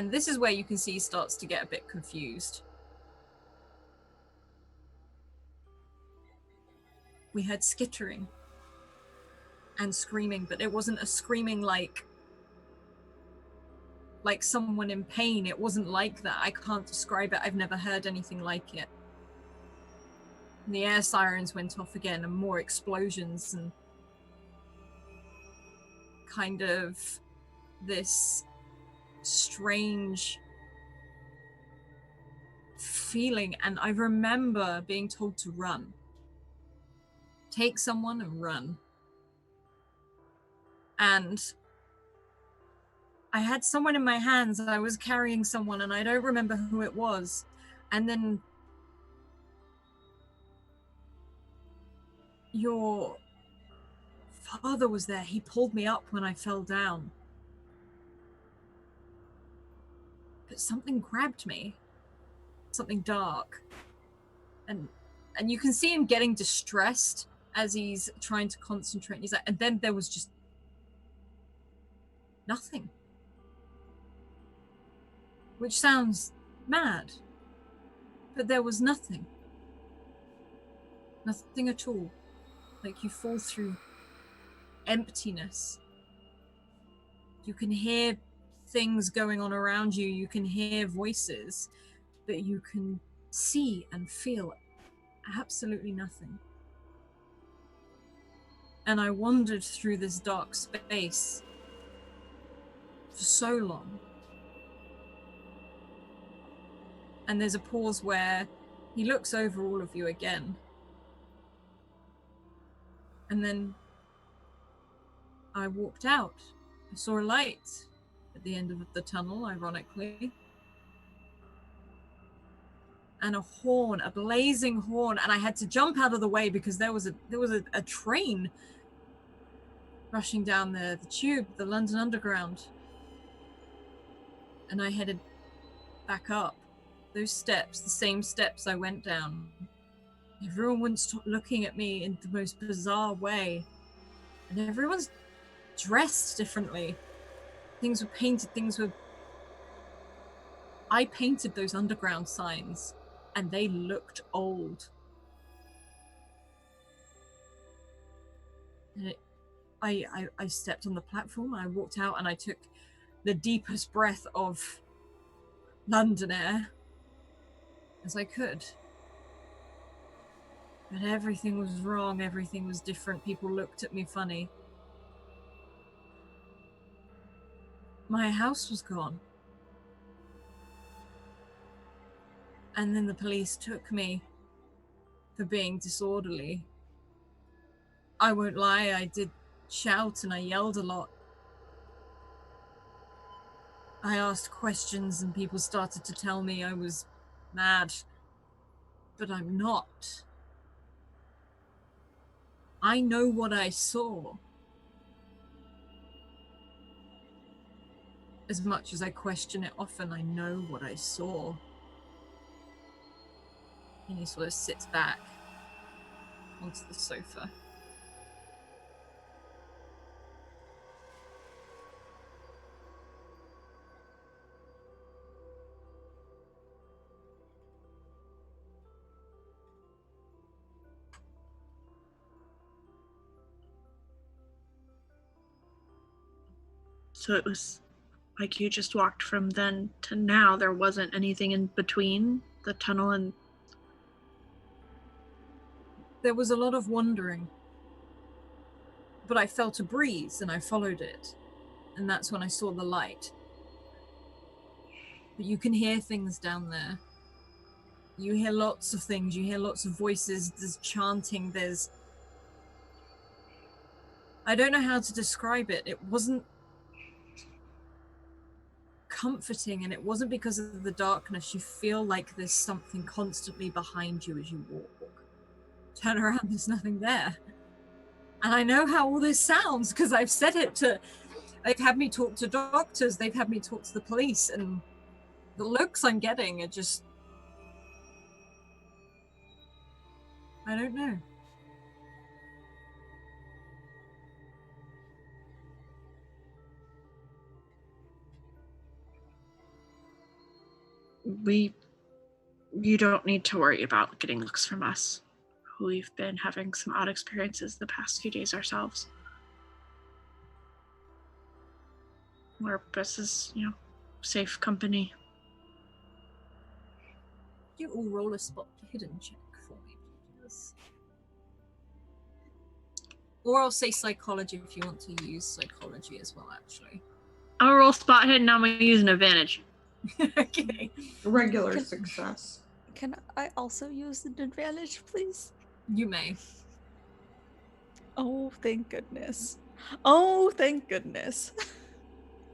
this is where you can see he starts to get a bit confused. We heard skittering and screaming, but it wasn't a screaming like someone in pain. It wasn't like that. I can't describe it. I've never heard anything like it. And the air sirens went off again, and more explosions, and kind of this strange feeling. And I remember being told to run. Take someone and run. And I had someone in my hands, and I was carrying someone, and I don't remember who it was. And then your father was there. He pulled me up when I fell down. But something grabbed me. Something dark. And you can see him getting distressed as he's trying to concentrate. He's like, and then there was just nothing. Which sounds mad. But there was nothing. Nothing at all. like you fall through emptiness. You can hear things going on around you, you can hear voices, but you can see and feel absolutely nothing. And I wandered through this dark space for so long. And there's a pause where he looks over all of you again. And then I walked out. I saw a light at the end of the tunnel, ironically. And a horn, a blazing horn, and I had to jump out of the way because there was a train rushing down the tube, the London Underground. And I headed back up those steps, the same steps I went down. Everyone wouldn't stop looking at me in the most bizarre way. And everyone's dressed differently. Things were painted, I painted those underground signs, and they looked old. And I stepped on the platform, I walked out, and I took the deepest breath of London air as I could. But everything was wrong, everything was different, people looked at me funny. My house was gone. And then the police took me for being disorderly. I won't lie, I did shout and I yelled a lot. I asked questions and people started to tell me I was mad. But I'm not. I know what I saw. As much as I question it often, I know what I saw. And he sort of sits back onto the sofa. So it was like you just walked from then to now. There wasn't anything in between the tunnel and... There was a lot of wandering. But I felt a breeze and I followed it. And that's when I saw the light. But you can hear things down there. You hear lots of things. You hear lots of voices. There's chanting. There's... I don't know how to describe it. It wasn't comforting, and it wasn't because of the darkness. You feel like there's something constantly behind you as you walk. Turn around, there's nothing there. And I know how all this sounds because I've said it to... They've had me talk to doctors. They've had me talk to the police, and the looks I'm getting are just... I don't know. You don't need to worry about getting looks from us. We've been having some odd experiences the past few days ourselves. Our best is, safe company. You all roll a spot hidden check for me, please. Or I'll say psychology if you want to use psychology as well, actually. I'll roll spot hidden, I'm going to use an advantage. Okay. Regular success. Can I also use an advantage, please? You may. Oh, thank goodness. Oh, thank goodness.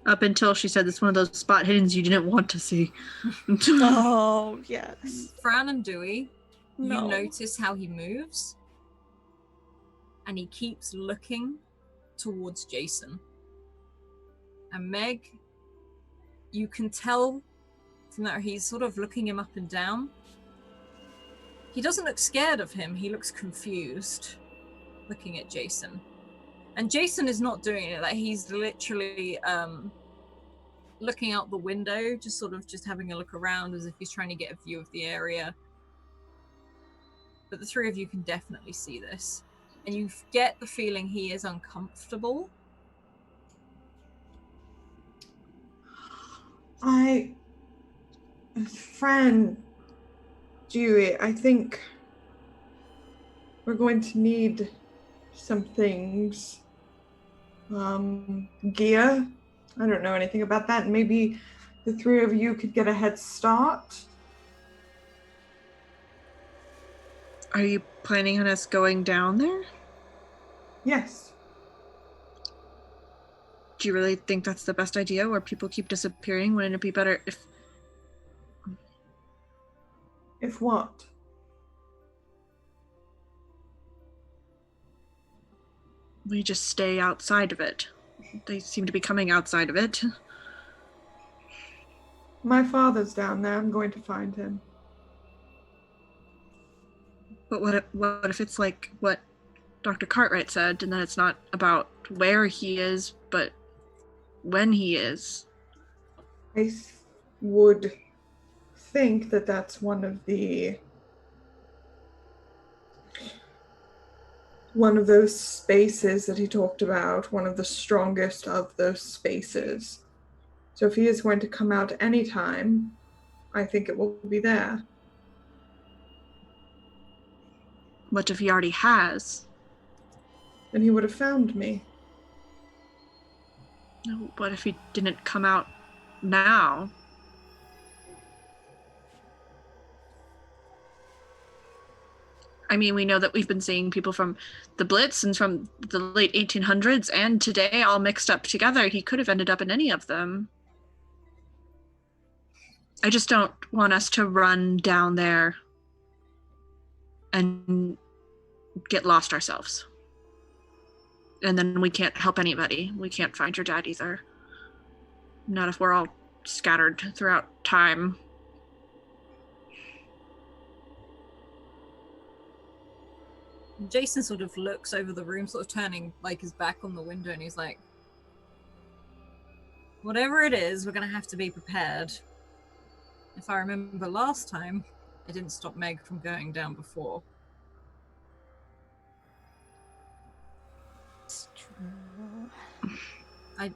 Up until she said it's one of those spot hiddens you didn't want to see. Oh, yes. Fran and Dewey, No. you notice how he moves. And he keeps looking towards Jason. And Meg, you can tell from that he's sort of looking him up and down. He doesn't look scared of him, he looks confused, looking at Jason. And Jason is not doing it, like he's literally looking out the window, just having a look around as if he's trying to get a view of the area. But the three of you can definitely see this. and you get the feeling he is uncomfortable. Friend Dewey, I think we're going to need some things. Gear. I don't know anything about that. Maybe the three of you could get a head start. Are you planning on us going down there? Yes. Do you really think that's the best idea, where people keep disappearing? Wouldn't it be better if... If what? we just stay outside of it? They seem to be coming outside of it. My father's down there. I'm going to find him. But what if it's like what Dr. Cartwright said, and that it's not about where he is, but when he is? I would think that that's one of those spaces that he talked about, one of the strongest of those spaces. So if he is going to come out anytime, I think it will be there. What if he already has? Then he would have found me. What if he didn't come out now? I mean, we know that we've been seeing people from the Blitz and from the late 1800s and today all mixed up together. He could have ended up in any of them. I just don't want us to run down there and get lost ourselves. And then we can't help anybody. We can't find your dad either. Not if we're all scattered throughout time. Jason sort of looks over the room, sort of turning like his back on the window, and he's like, whatever it is, we're going to have to be prepared. If I remember last time, it didn't stop Meg from going down before. It's true. I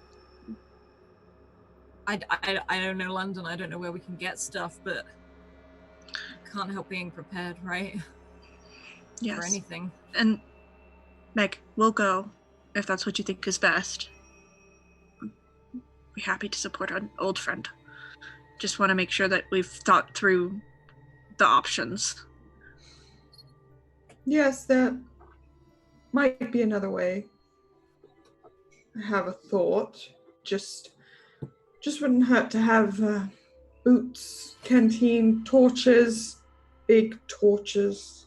don't know London, I don't know where we can get stuff, but can't help being prepared, right? Yes. For anything. And Meg, we'll go if that's what you think is best. We're happy to support an old friend. Just want to make sure that we've thought through the options. Yes, that might be another way. I have a thought. Just wouldn't hurt to have boots, canteen, torches, big torches.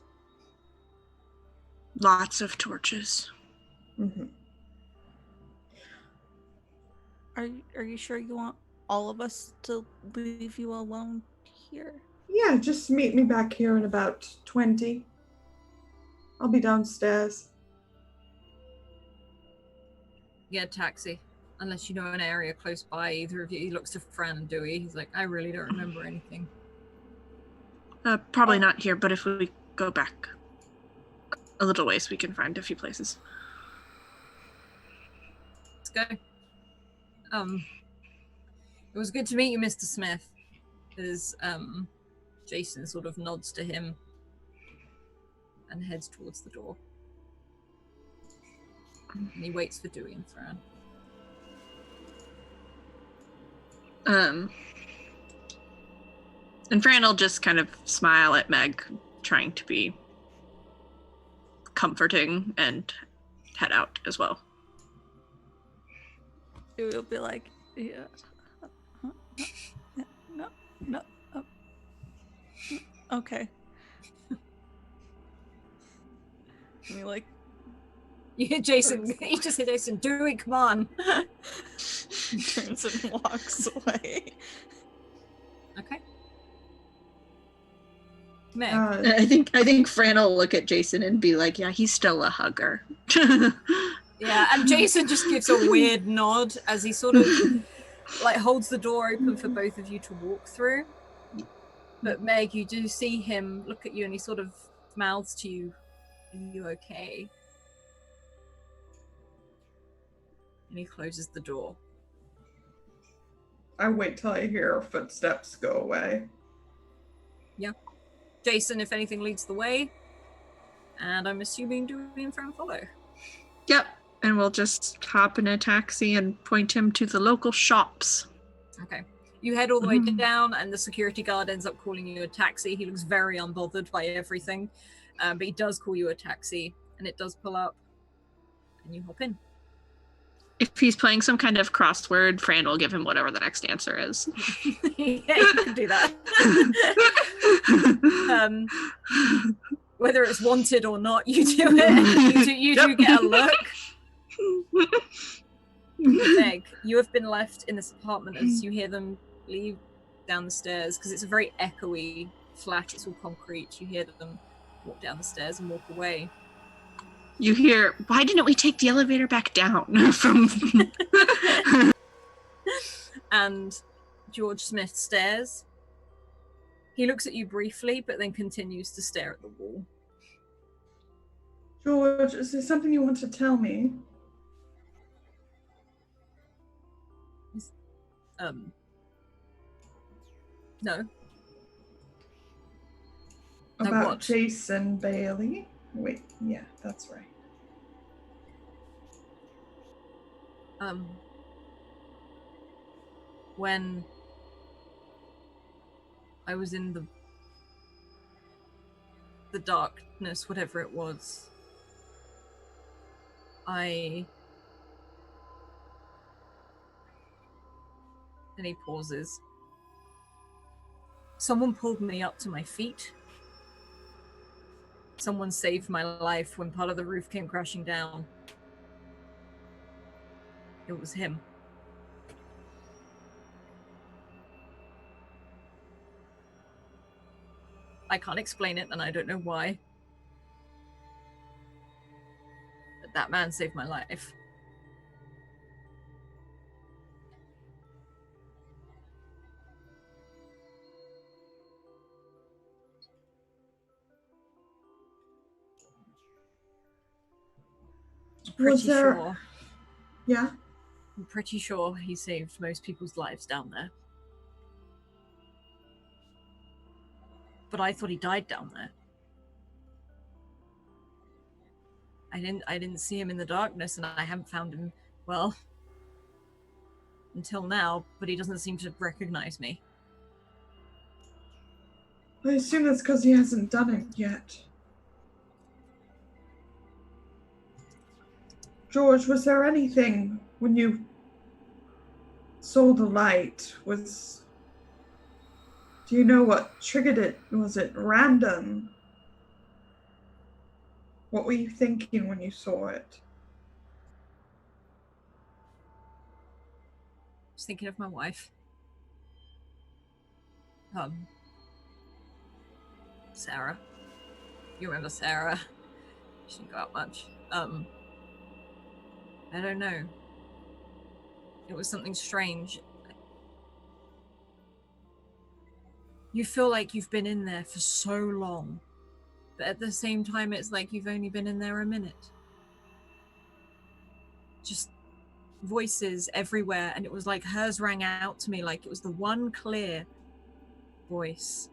Lots of torches. Mm-hmm. Are you sure you want all of us to leave you alone here? Yeah, just meet me back here in about 20. I'll be downstairs. Get a taxi. Unless you know an area close by, either of you. He looks to Fran and Dewey. He's like, I really don't remember anything. Probably not here, but if we go back a little ways, we can find a few places. Let's go. It was good to meet you, Mr. Smith. As Jason sort of nods to him and heads towards the door. And he waits for Dewey and Fran. And Fran will just kind of smile at Meg, trying to be comforting, and head out as well. It will be like, yeah, no, okay. And he like, You hear Jason, you just hear Jason, Dewey, come on. turns and walks away. Okay. Meg. I think Fran will look at Jason and be like, yeah, he's still a hugger. Yeah, and Jason just gives a weird nod as he sort of like holds the door open for both of you to walk through. But Meg, you do see him look at you and he sort of mouths to you, are you okay? And he closes the door. I wait till I hear footsteps go away. Yeah. Jason, if anything, leads the way. And I'm assuming Dwayne and follow. Yep. And we'll just hop in a taxi and point him to the local shops. Okay. You head all the way down, and the security guard ends up calling you a taxi. He looks very unbothered by everything. But he does call you a taxi, and it does pull up. And you hop in. If he's playing some kind of crossword, Fran will give him whatever the next answer is. Yeah, you can do that. Whether it's wanted or not, you do it. You do get a look. Meg, you have been left in this apartment as you hear them leave down the stairs, because it's a very echoey flat. It's all concrete. You hear them walk down the stairs and walk away. You hear, why didn't we take the elevator back down? From And George Smith stares. He looks at you briefly, but then continues to stare at the wall. George, is there something you want to tell me? No. About what? Jason Bailey? Wait, yeah, that's right. When I was in the darkness, whatever it was, and he pauses. Someone pulled me up to my feet. Someone saved my life when part of the roof came crashing down. It was him. I can't explain it, and I don't know why. But that man saved my life. Yeah? I'm pretty sure he saved most people's lives down there. But I thought he died down there. I didn't see him in the darkness, and I haven't found him, well, until now, but he doesn't seem to recognize me. I assume that's because he hasn't done it yet. George, was there anything when you saw the light? Do you know what triggered it? Was it random? What were you thinking when you saw it? I was thinking of my wife. Sarah. You remember Sarah? She didn't go out much. I don't know. It was something strange. You feel like you've been in there for so long, but at the same time, it's like you've only been in there a minute. Just voices everywhere, and it was like hers rang out to me like it was the one clear voice.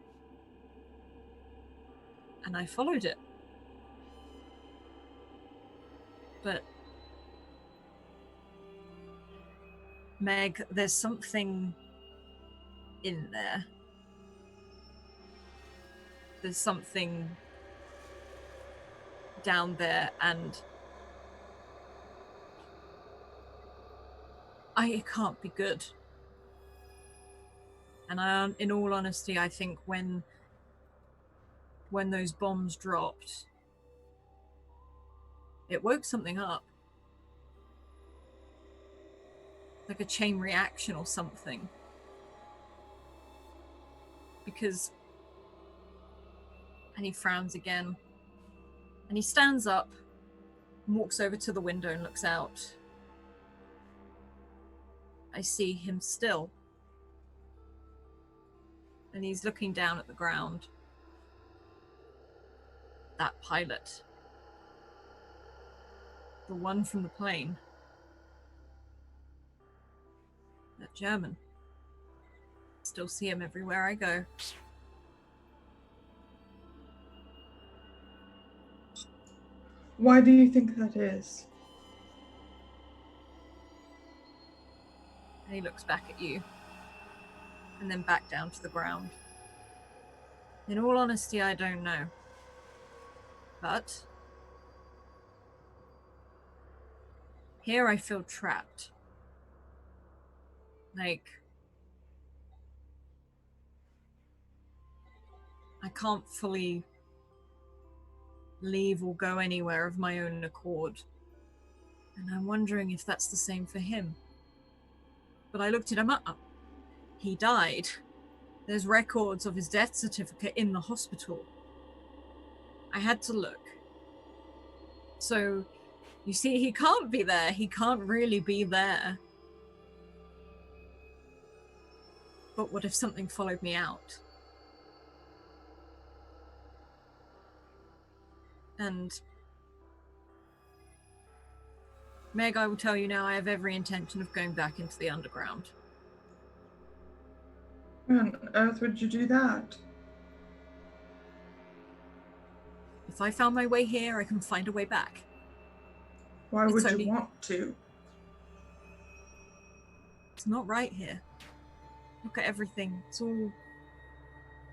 And I followed it. But Meg, there's something in there. There's something down there, and it can't be good. And in all honesty, I think when those bombs dropped, it woke something up. Like a chain reaction or something. Because... And he frowns again. And he stands up and walks over to the window and looks out. I see him still. And he's looking down at the ground. That pilot. The one from the plane. German. Still see him everywhere I go. Why do you think that is? And he looks back at you. And then back down to the ground. In all honesty, I don't know. But here I feel trapped. Like, I can't fully leave or go anywhere of my own accord. And I'm wondering if that's the same for him. But I looked him up. He died. There's records of his death certificate in the hospital. I had to look. So, you see, he can't be there. He can't really be there. But what if something followed me out? And Meg, I will tell you now, I have every intention of going back into the underground. Why on earth would you do that? If I found my way here, I can find a way back. Why would only- you want to? It's not right here. Look at everything. It's all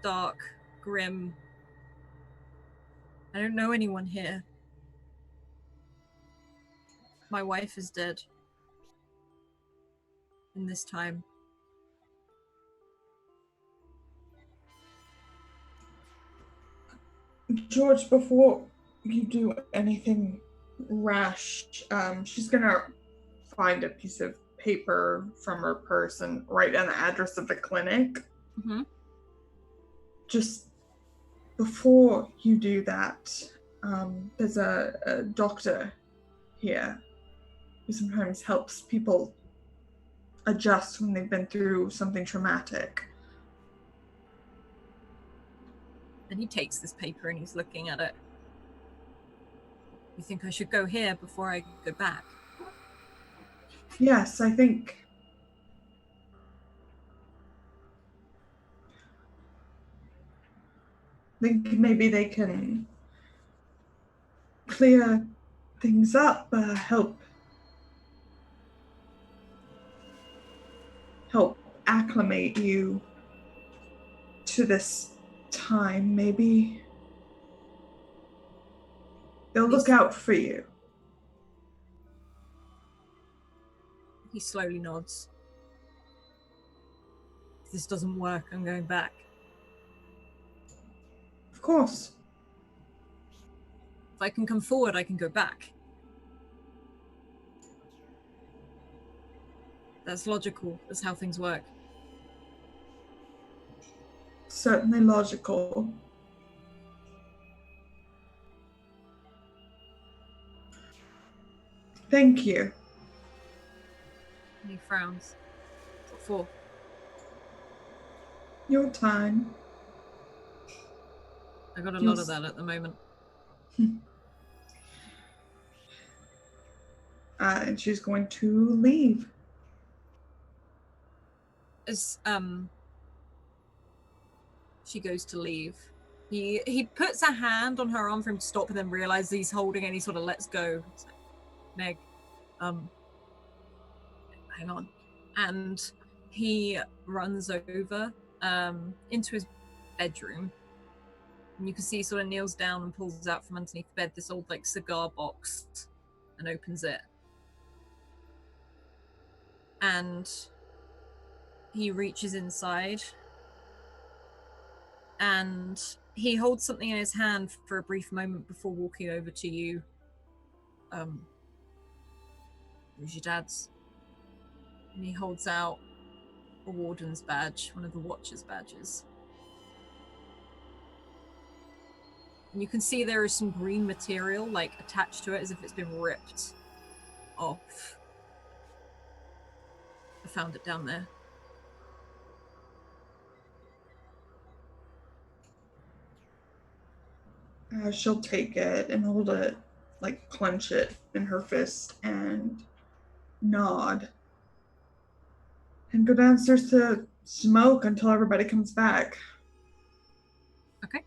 dark, grim. I don't know anyone here. My wife is dead. In this time. George, before you do anything rash, she's gonna find a piece of paper from her purse and write down the address of the clinic. Mm-hmm. Just before you do that, there's a doctor here who sometimes helps people adjust when they've been through something traumatic. And he takes this paper and he's looking at it. You think I should go here before I go back? Yes, I think maybe they can clear things up, help acclimate you to this time. Maybe they'll look out for you. He slowly nods. If this doesn't work, I'm going back. Of course. If I can come forward, I can go back. That's logical. That's how things work. Certainly logical. Thank you. And he frowns. What for? Your time. I got a lot of that at the moment. And she's going to leave. As she goes to leave, he puts a hand on her arm for him to stop, and then realizes he's holding, and he sort of lets go. It's like, Meg, hang on. And he runs over into his bedroom, and you can see he sort of kneels down and pulls out from underneath the bed this old like cigar box and opens it. And he reaches inside and he holds something in his hand for a brief moment before walking over to you. Who's your dad's? And he holds out a warden's badge, one of the watcher's badges. And you can see there is some green material like attached to it as if it's been ripped off. I found it down there. She'll take it and hold it, like clench it in her fist and nod. and go downstairs to smoke until everybody comes back. Okay.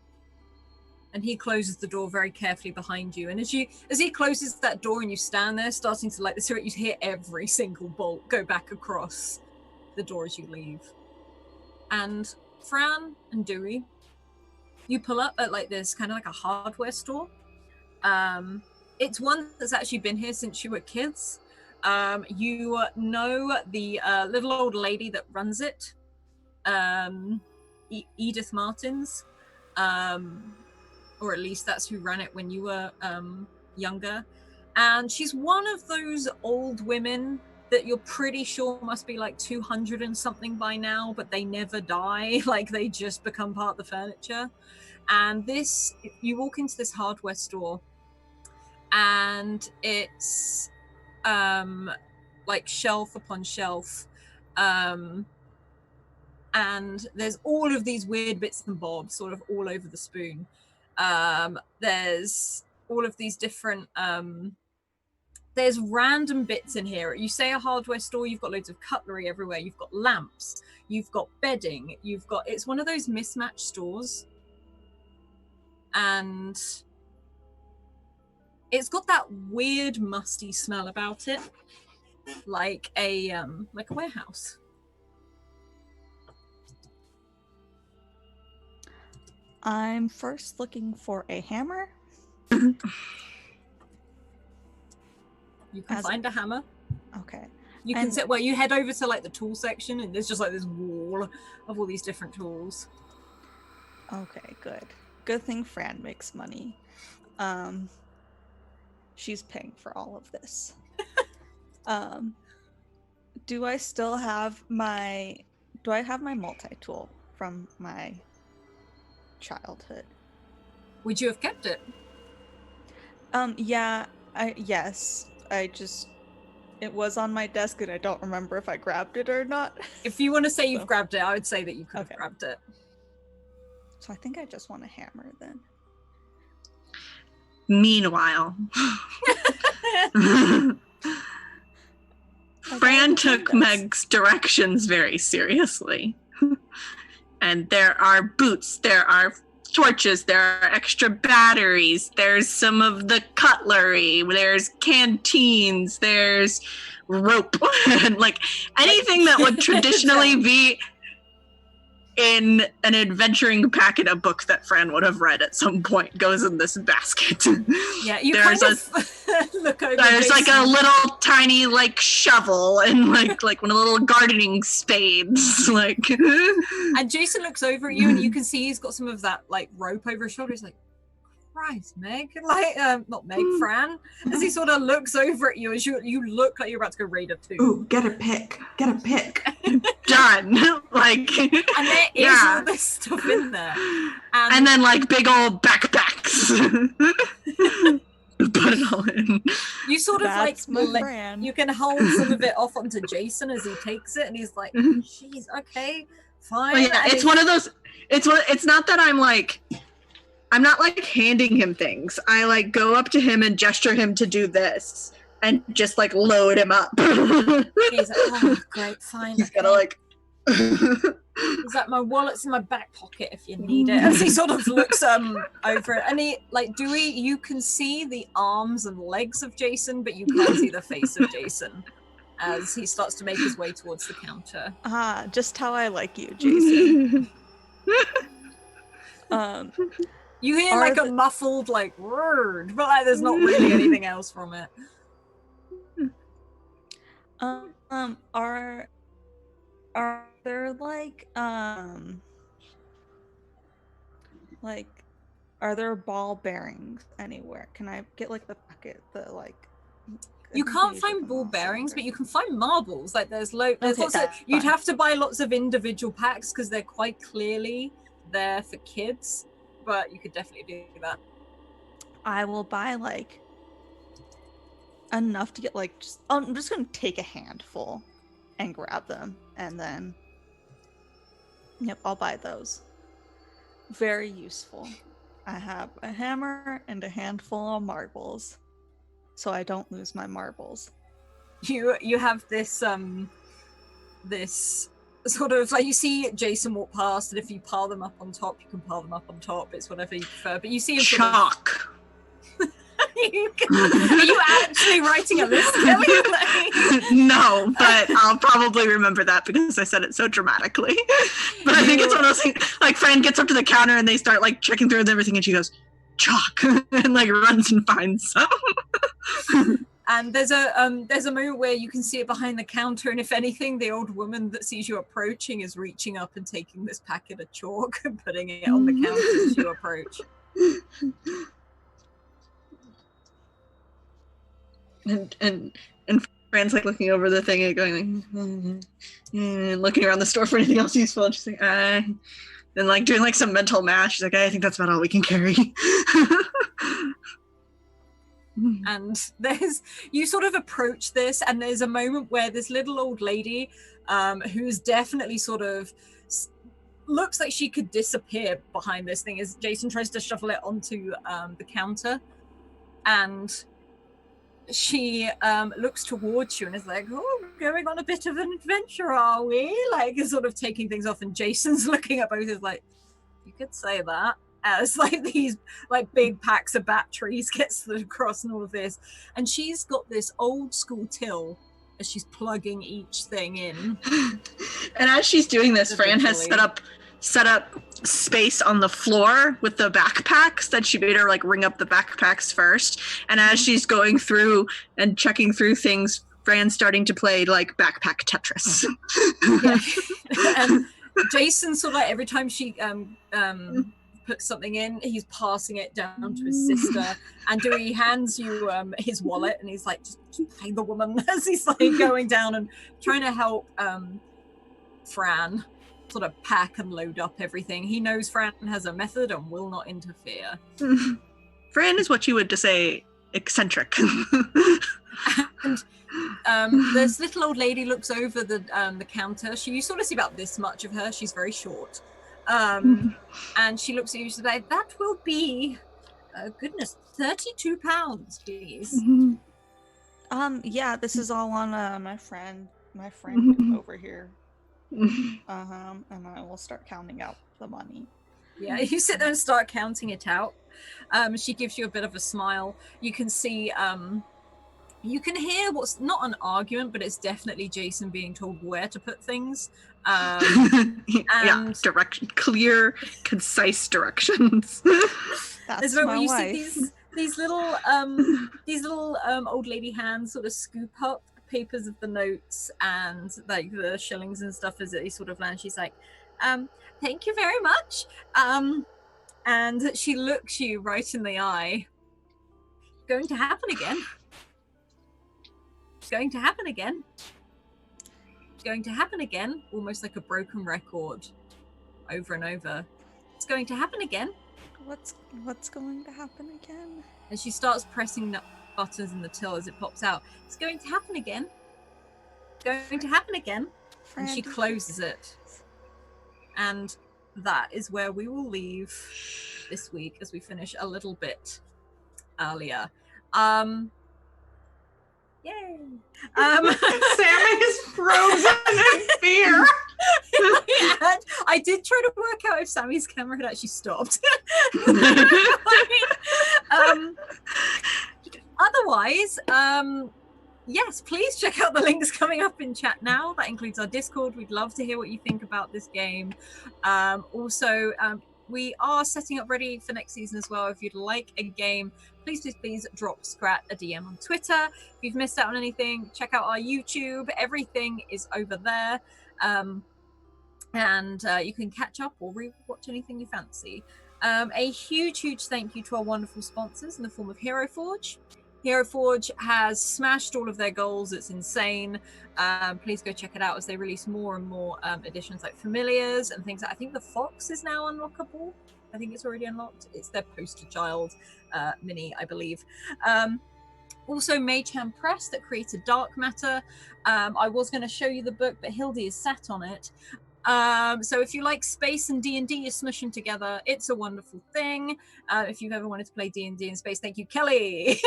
And he closes the door very carefully behind you. And as he closes that door and you stand there starting to light the cigarette, you hear every single bolt go back across the door as you leave. And Fran and Dewey, you pull up at like this kind of like a hardware store. It's one that's actually been here since you were kids. You know the little old lady that runs it, Edith Martins, or at least that's who ran it when you were younger. And she's one of those old women that you're pretty sure must be like 200 and something by now, but they never die. Like they just become part of the furniture. And you walk into this hardware store and it's like shelf upon shelf. And there's all of these weird bits and bobs sort of all over the spoon. There's all of these different there's random bits in here. You say a hardware store, you've got loads of cutlery everywhere, you've got lamps, you've got bedding, it's one of those mismatched stores. And it's got that weird musty smell about it, like a warehouse. I'm first looking for a hammer. You can find a hammer. Okay. You can you head over to like the tool section and there's just like this wall of all these different tools. Okay, good. Good thing Fran makes money. She's paying for all of this. Do I have my multi-tool from my childhood? Would you have kept it? Yeah, yes. It was on my desk and I don't remember if I grabbed it or not. If you want to say you've grabbed it, I would say that you could have grabbed it. So I think I just want a hammer then. Meanwhile, Fran took Meg's directions very seriously. And there are boots, there are torches, there are extra batteries, there's some of the cutlery, there's canteens, there's rope, and like anything that would traditionally be in an adventuring packet of book that Fran would have read at some point goes in this basket. Yeah, you there's kind of look over. There's like a little tiny like shovel and like one of the little gardening spades. Like, and Jason looks over at you and you can see he's got some of that like rope over his shoulder. He's like, Christ, Meg, like not Meg, Fran, as he sort of looks over at you as you look like you're about to go raid a tomb. Ooh, get a pick. Done. Like, and there is all this stuff in there, and then like big old backpacks. Put it all in. You sort of That's you can hold some of it off onto Jason as he takes it, and he's like, "Jeez, okay, fine." Well, yeah, it's one of those. It's not that I'm not like handing him things. I like go up to him and gesture him to do this and just like load him up. He's like, oh, great, fine. He's gonna like. He's like, my wallet's in my back pocket if you need it. As he sort of looks over it, and he like Dewey, you can see the arms and legs of Jason, but you can't see the face of Jason as he starts to make his way towards the counter. Just how I like you, Jason. You hear like a muffled like word, but like there's not really anything else from it. Are there are there ball bearings anywhere? Can I get like the packet that like? You can't find ball bearings, but you can find marbles. Like there's lots of. You'd have to buy lots of individual packs because they're quite clearly there for kids. But you could definitely do that. I will buy like enough to get like I'm just gonna take a handful and grab them, and then I'll buy those. Very useful. I have a hammer and a handful of marbles, so I don't lose my marbles. You have this this sort of like, you see Jason walk past, and if you pile them up on top, you can pile them up on top. It's whatever you prefer. But you see him Chalk. are you actually writing a list, Kelly? No, but I'll probably remember that because I said it so dramatically. But I think it's one of those things, like, Fran gets up to the counter and they start like checking through everything, and she goes, chalk, and like runs and finds some. And there's a moment where you can see it behind the counter, and if anything, the old woman that sees you approaching is reaching up and taking this packet of chalk and putting it on the counter as you approach. And Fran's like looking over the thing and going like, and looking around the store for anything else useful, and she's like, and like doing like some mental math. She's like, I think that's about all we can carry. And you sort of approach this, and there's a moment where this little old lady, who's definitely sort of looks like she could disappear behind this thing, as Jason tries to shuffle it onto the counter, and she looks towards you and is like, oh, we're going on a bit of an adventure, are we? Like, sort of taking things off, and Jason's looking at both is like, you could say that. As like these like big packs of batteries gets across and all of this, and she's got this old school till as she's plugging each thing in. And as she's doing this, Fran has set up space on the floor with the backpacks that she made her like ring up the backpacks first. And as she's going through and checking through things, Fran's starting to play like backpack Tetris. And Jason sort of like every time she puts something in, he's passing it down to his sister, and Dewey hands you his wallet, and he's like, just pay the woman, as he's like going down and trying to help Fran sort of pack and load up everything. He knows Fran has a method and will not interfere. Fran is what you would say eccentric. And this little old lady looks over the counter. You sort of see about this much of her. She's very short. And she looks at you, she's like, that will be, goodness, £32, please. Yeah, this is all on my friend over here. And I will start counting out the money. Yeah, you sit there and start counting it out. She gives you a bit of a smile. You can see, you can hear what's not an argument, but it's definitely Jason being told where to put things. Yeah, clear, concise directions. That's my you wife. See these little old lady hands sort of scoop up papers of the notes and like the shillings and stuff as they sort of land. She's like, thank you very much. And she looks you right in the eye. Going to happen again. It's going to happen again. It's going to happen again. Almost like a broken record, over and over. It's going to happen again. What's going to happen again? And she starts pressing the buttons in the till as it pops out. It's going to happen again. It's going to happen again. And she closes it. And that is where we will leave this week as we finish a little bit earlier. Yay! Sammy is frozen in fear. I did try to work out if Sammy's camera had actually stopped. Otherwise, yes, please check out the links coming up in chat now. That includes our Discord. We'd love to hear what you think about this game. Also, we are setting up ready for next season as well. If you'd like a game, please drop Scrat a DM on Twitter. If you've missed out on anything, check out our YouTube. Everything is over there. And you can catch up or rewatch anything you fancy. A huge thank you to our wonderful sponsors in the form of Hero Forge. Hero Forge has smashed all of their goals. It's insane. Please go check it out as they release more and more editions like Familiars and things. I think the Fox is now unlockable. I think it's already unlocked. It's their poster child mini, I believe. Also, Mayhem Press that created Dark Matter. I was going to show you the book, but Hildy is sat on it. So if you like space and D&D, you smush them together. It's a wonderful thing. If you've ever wanted to play D&D in space, thank you, Kelly.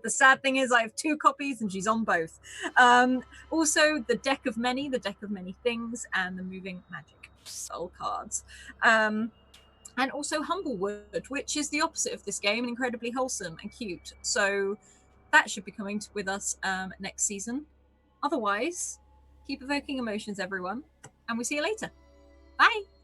The sad thing is I have 2 copies and she's on both. Also, the Deck of Many Things, and the Moving Magic Soul cards. And also Humblewood, which is the opposite of this game and incredibly wholesome and cute. So that should be coming with us next season. Otherwise, keep evoking emotions, everyone, and we'll see you later. Bye.